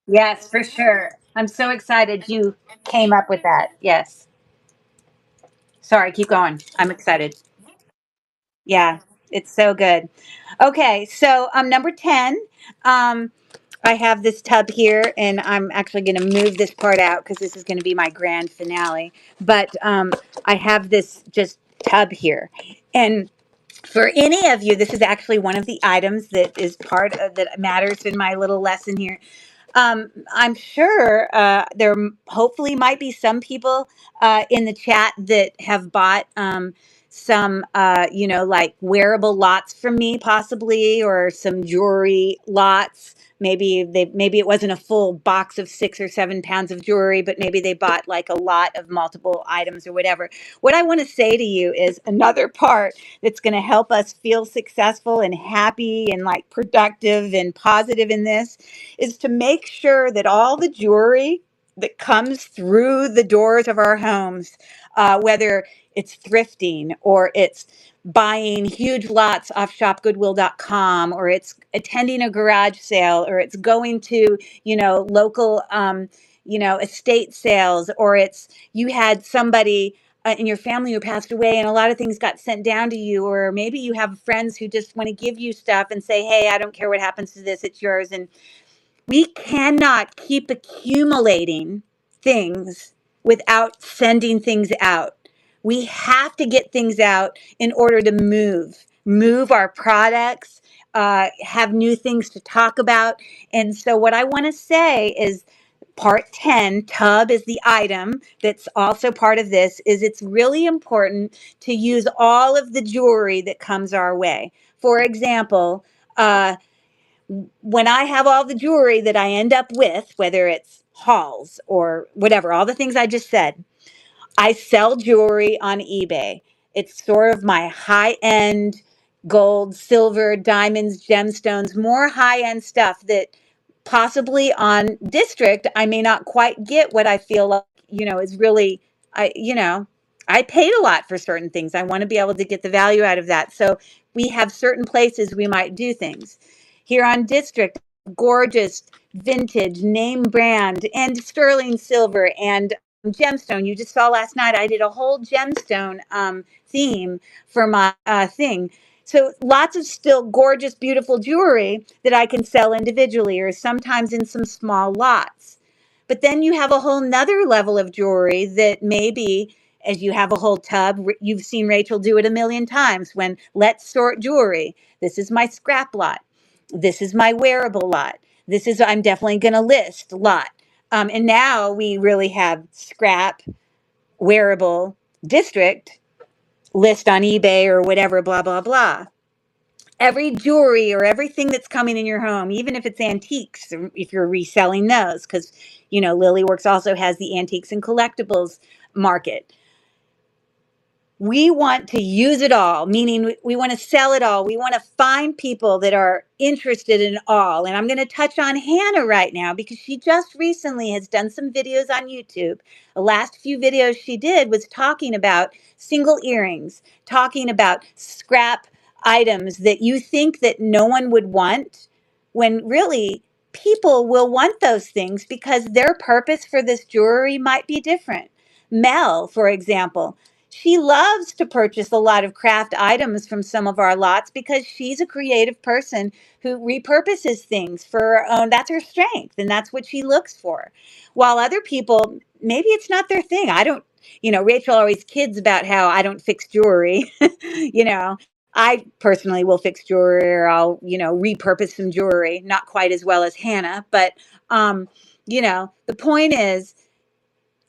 S2: Yes, for sure. I'm so excited you came up with that. Yes. Sorry, keep going. I'm excited. Yeah, it's so good. Okay, so number 10. Um, I have this tub here, and I'm actually going to move this part out because this is going to be my grand finale. But I have this just tub here. And for any of you, this is actually one of the items that is part of that matters in my little lesson here. I'm sure there hopefully might be some people in the chat that have bought some, like wearable lots from me, possibly, or some jewelry lots. Maybe it wasn't a full box of 6 or 7 pounds of jewelry, but maybe they bought like a lot of multiple items or whatever. What I want to say to you is another part that's going to help us feel successful and happy and like productive and positive in this is to make sure that all the jewelry that comes through the doors of our homes, whether it's thrifting or it's buying huge lots off shopgoodwill.com, or it's attending a garage sale, or it's going to, local, estate sales, or it's you had somebody in your family who passed away and a lot of things got sent down to you, or maybe you have friends who just want to give you stuff and say, hey, I don't care what happens to this, it's yours. And we cannot keep accumulating things without sending things out. We have to get things out in order to move our products, have new things to talk about. And so, what I want to say is, part 10, tub is the item that's also part of this, is it's really important to use all of the jewelry that comes our way. For example, when I have all the jewelry that I end up with, whether it's hauls or whatever, all the things I just said, I sell jewelry on eBay. It's sort of my high end gold, silver, diamonds, gemstones, more high end stuff that possibly on district I may not quite get what I feel like, is really, I paid a lot for certain things. I want to be able to get the value out of that. So we have certain places we might do things. Here on district, gorgeous vintage name brand and sterling silver and gemstone. You just saw last night I did a whole gemstone theme for my thing. So lots of still gorgeous, beautiful jewelry that I can sell individually or sometimes in some small lots. But then you have a whole nother level of jewelry that maybe, as you have a whole tub, you've seen Rachel do it a million times when let's sort jewelry. This is my scrap lot. This is my wearable lot. This is, I'm definitely going to list lot. And now we really have scrap, wearable, district, list on eBay or whatever, blah, blah, blah. Every jewelry or everything that's coming in your home, even if it's antiques, if you're reselling those, because, Lilyworks also has the antiques and collectibles market. We want to use it all, meaning we want to sell it all. We want to find people that are interested in all. And I'm going to touch on Hannah right now because she just recently has done some videos on YouTube. The last few videos she did was talking about single earrings, talking about scrap items that you think that no one would want, when really people will want those things because their purpose for this jewelry might be different. Mel, for example, she loves to purchase a lot of craft items from some of our lots because she's a creative person who repurposes things for her own. That's her strength, and that's what she looks for. While other people, maybe it's not their thing. I don't, Rachel always kids about how I don't fix jewelry. you know, I personally will fix jewelry or I'll, repurpose some jewelry, not quite as well as Hannah. But, the point is,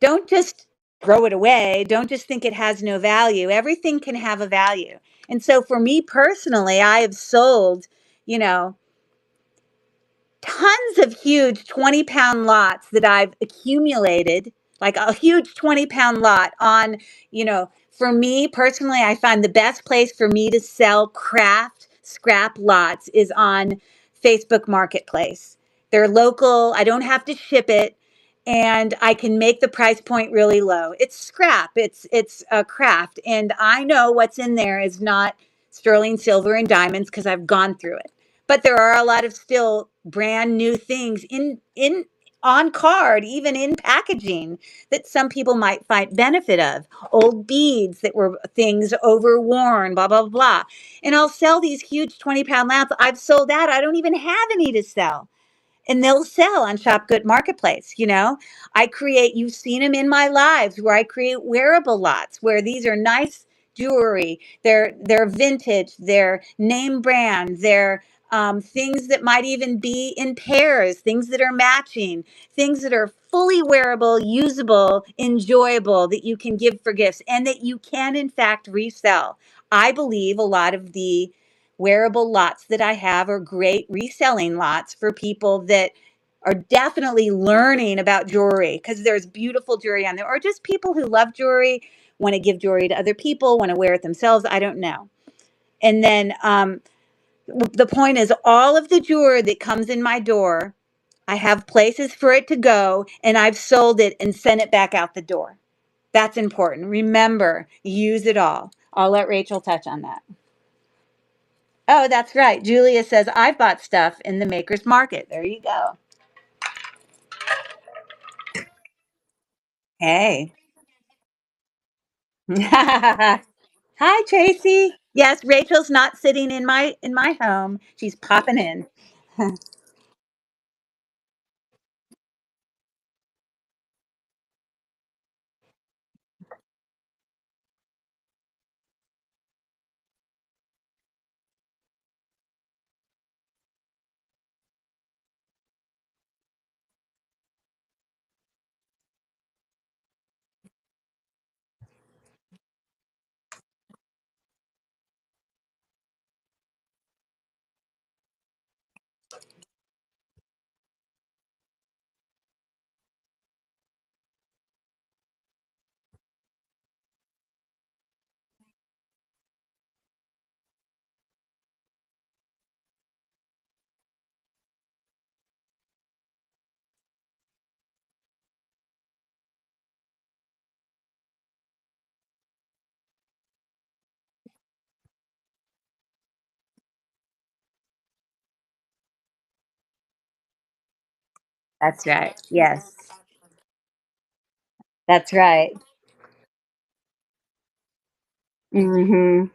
S2: don't just throw it away. Don't just think it has no value. Everything can have a value. And so for me personally, I have sold, you know, tons of huge 20-pound lots that I've accumulated, like a huge 20-pound lot on, for me personally, I find the best place for me to sell craft scrap lots is on Facebook Marketplace. They're local. I don't have to ship it. And I can make the price point really low. It's scrap. It's a craft, and I know what's in there is not sterling silver and diamonds because I've gone through it. But there are a lot of still brand new things in on card, even in packaging, that some people might find benefit of. Old beads that were things overworn, blah, blah, blah. And I'll sell these huge 20-pound lamps. I've sold out. I don't even have any to sell. And they'll sell on Shop Good Marketplace. I create, you've seen them in my lives where I create wearable lots where these are nice jewelry, their vintage, their name brand, their things that might even be in pairs, things that are matching, things that are fully wearable, usable, enjoyable that you can give for gifts and that you can, in fact, resell. I believe a lot of the wearable lots that I have are great reselling lots for people that are definitely learning about jewelry because there's beautiful jewelry on there, or just people who love jewelry, want to give jewelry to other people, want to wear it themselves. I don't know. And then the point is, all of the jewelry that comes in my door, I have places for it to go, and I've sold it and sent it back out the door. That's important. Remember, use it all. I'll let Rachel touch on that. Oh, that's right. Julia says, I've bought stuff in the maker's market. There you go. Hey. Hi, Tracy. Yes, Rachel's not sitting in my home. She's popping in. That's right. Yes, that's right. Hmm.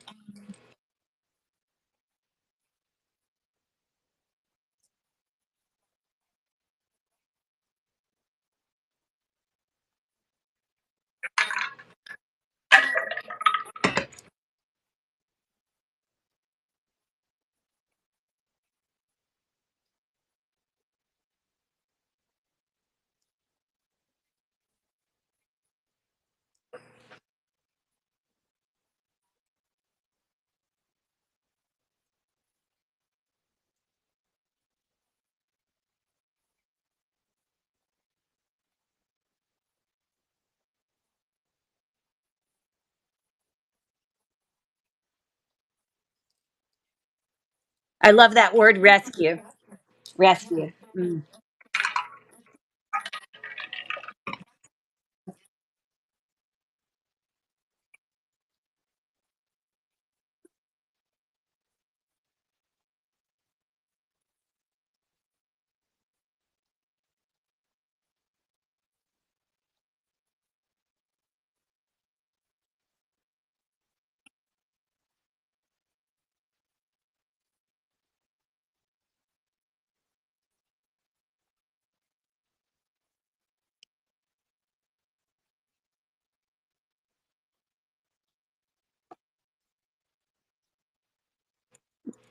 S2: I love that word rescue. Rescue. Mm.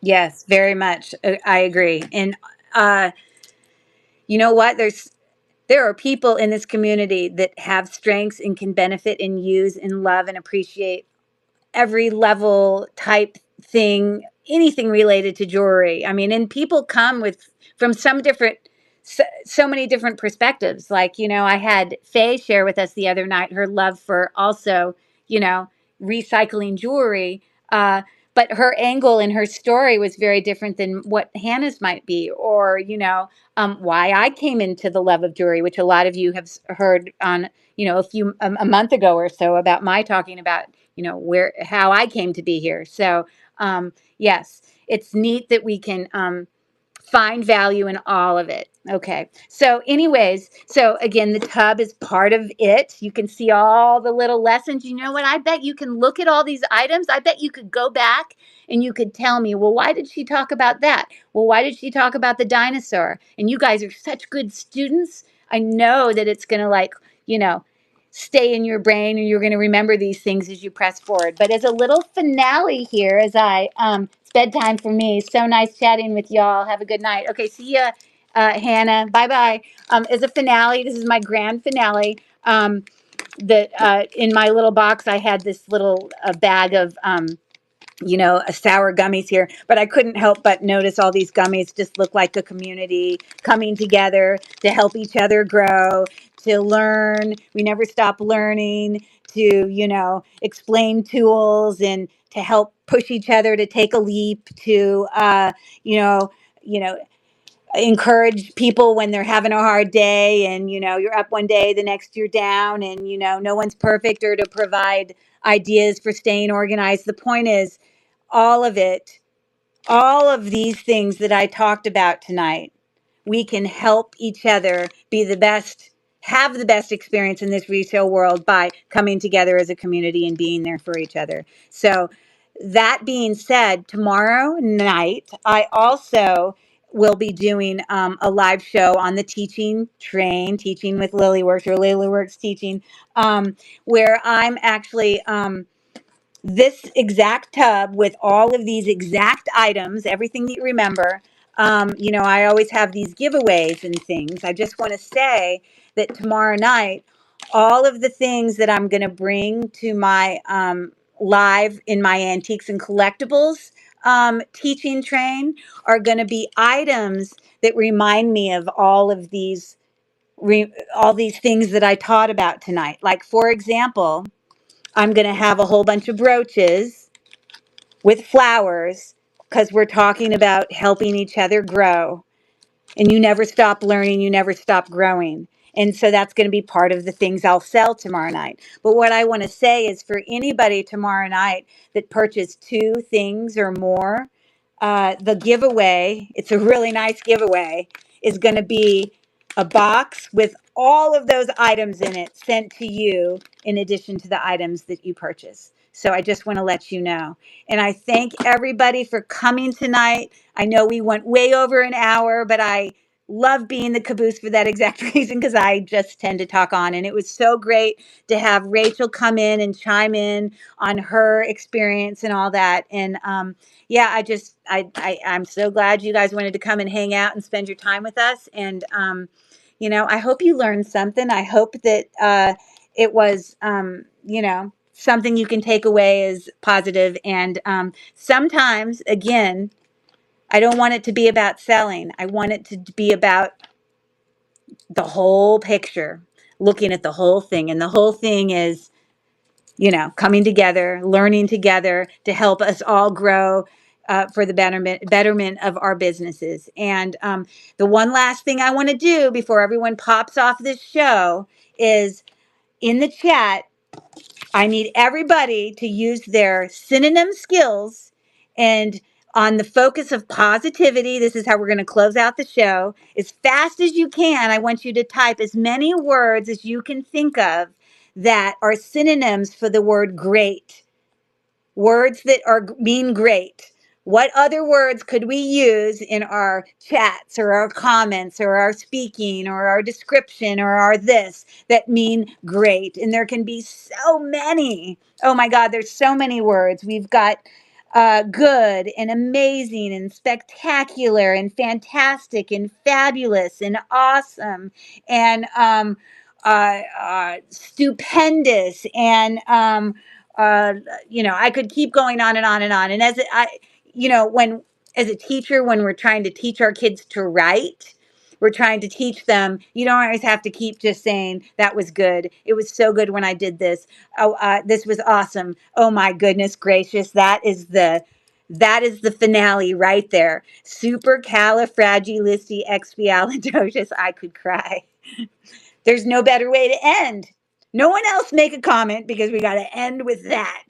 S2: Yes, very much. I agree. And uh, you know what? There are people in this community that have strengths and can benefit and use and love and appreciate every level type thing, anything related to jewelry. I mean, and people come with from some different, so many different perspectives. Like, I had Faye share with us the other night her love for also, you know, recycling jewelry. But her angle and her story was very different than what Hannah's might be, or, why I came into the love of jewelry, which a lot of you have heard on, a month ago or so about my talking about where how I came to be here. So yes, it's neat that we can find value in all of it. Okay. So anyways, so again, the tub is part of it. You can see all the little lessons. You know what? I bet you can look at all these items. I bet you could go back and you could tell me, well, why did she talk about that? Well, why did she talk about the dinosaur? And you guys are such good students. I know that it's going to, like, you know stay in your brain, and you're going to remember these things as you press forward. But as a little finale here, as it's bedtime for me. So nice chatting with y'all. Have a good night. Okay, see ya, Hannah. Bye bye. As a finale, this is my grand finale. That in my little box, I had this little bag of a sour gummies here, but I couldn't help but notice all these gummies just look like a community coming together to help each other grow, to learn. We never stop learning, to, explain tools and to help push each other to take a leap, to, you know, you know, encourage people when they're having a hard day, and you're up one day, the next you're down, and no one's perfect, or to provide ideas for staying organized. The point is, all of it, all of these things that I talked about tonight, we can help each other be the best, have the best experience in this resale world by coming together as a community and being there for each other. So, that being said, tomorrow night, I also will be doing a live show on the teaching train, teaching with Lilyworks, or Lilyworks teaching, where I'm actually this exact tub with all of these exact items, everything that you remember. I always have these giveaways and things. I just want to say that tomorrow night, all of the things that I'm going to bring to my live in my antiques and collectibles teaching train are going to be items that remind me of all these things that I taught about tonight. Like, for example, I'm going to have a whole bunch of brooches with flowers, because we're talking about helping each other grow. And you never stop learning, you never stop growing. And so that's going to be part of the things I'll sell tomorrow night. But what I want to say is, for anybody tomorrow night that purchased two things or more, the giveaway, it's a really nice giveaway, is going to be a box with all of those items in it sent to you, in addition to the items that you purchase. So I just want to let you know. And I thank everybody for coming tonight. I know we went way over an hour, but I love being the caboose for that exact reason, because I just tend to talk on. And it was so great to have Rachel come in and chime in on her experience and all that. And yeah, I'm so glad you guys wanted to come and hang out and spend your time with us. And I hope you learned something. I hope that it was something you can take away as positive. And sometimes, again, I don't want it to be about selling. I want it to be about the whole picture, looking at the whole thing. And the whole thing is, coming together, learning together to help us all grow for the betterment of our businesses. And the one last thing I want to do before everyone pops off this show is, in the chat, I need everybody to use their synonym skills, and on the focus of positivity, this is how we're going to close out the show. As fast as you can, I want you to type as many words as you can think of that are synonyms for the word great. Words that mean great. What other words could we use in our chats, or our comments, or our speaking, or our description, or our this, that mean great? And there can be so many. Oh my God, there's so many words. We've got good and amazing and spectacular and fantastic and fabulous and awesome and stupendous and uh, I could keep going on and on and on. And when, as a teacher, when we're trying to teach our kids to write, we're trying to teach them, you don't always have to keep just saying, that was good. It was so good when I did this. Oh, this was awesome. Oh my goodness gracious. That is the finale right there. Supercalifragilisticexpialidocious. I could cry. There's no better way to end. No one else make a comment, because we got to end with that.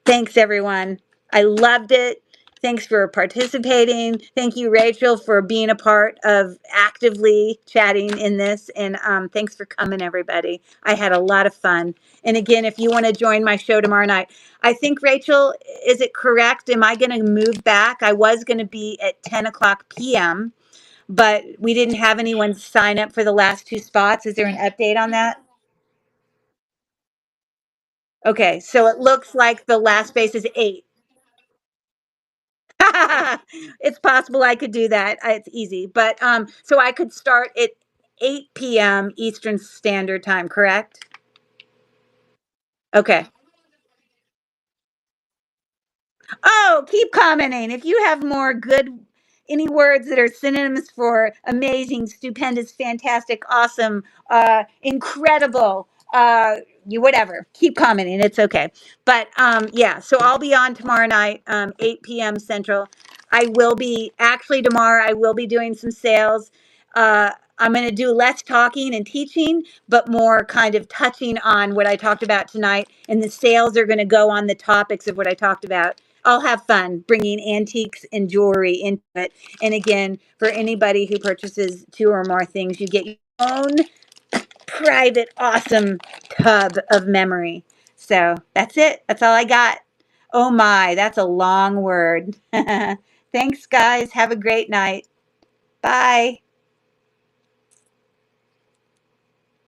S2: Thanks, everyone. I loved it. Thanks for participating. Thank you, Rachel, for being a part of actively chatting in this. And thanks for coming, everybody. I had a lot of fun. And again, if you want to join my show tomorrow night, I think, Rachel, is it correct? Am I going to move back? I was going to be at 10 o'clock p.m., but we didn't have anyone sign up for the last two spots. Is there an update on that? Okay, so it looks like the last space is 8. It's possible I could do that. It's easy. But so I could start at 8 p.m. Eastern Standard Time, correct? Okay. Oh, keep commenting. If you have more good, any words that are synonyms for amazing, stupendous, fantastic, awesome, incredible, you whatever, keep commenting. It's okay. But yeah, so I'll be on tomorrow night, 8 p.m. Central. I will be actually tomorrow. I will be doing some sales. I'm going to do less talking and teaching, but more kind of touching on what I talked about tonight. And the sales are going to go on the topics of what I talked about. I'll have fun bringing antiques and jewelry into it. And again, for anybody who purchases 2 or more things, you get your own private, awesome tub of memory. So that's it. That's all I got. Oh my, that's a long word. Thanks, guys. Have a great night. Bye.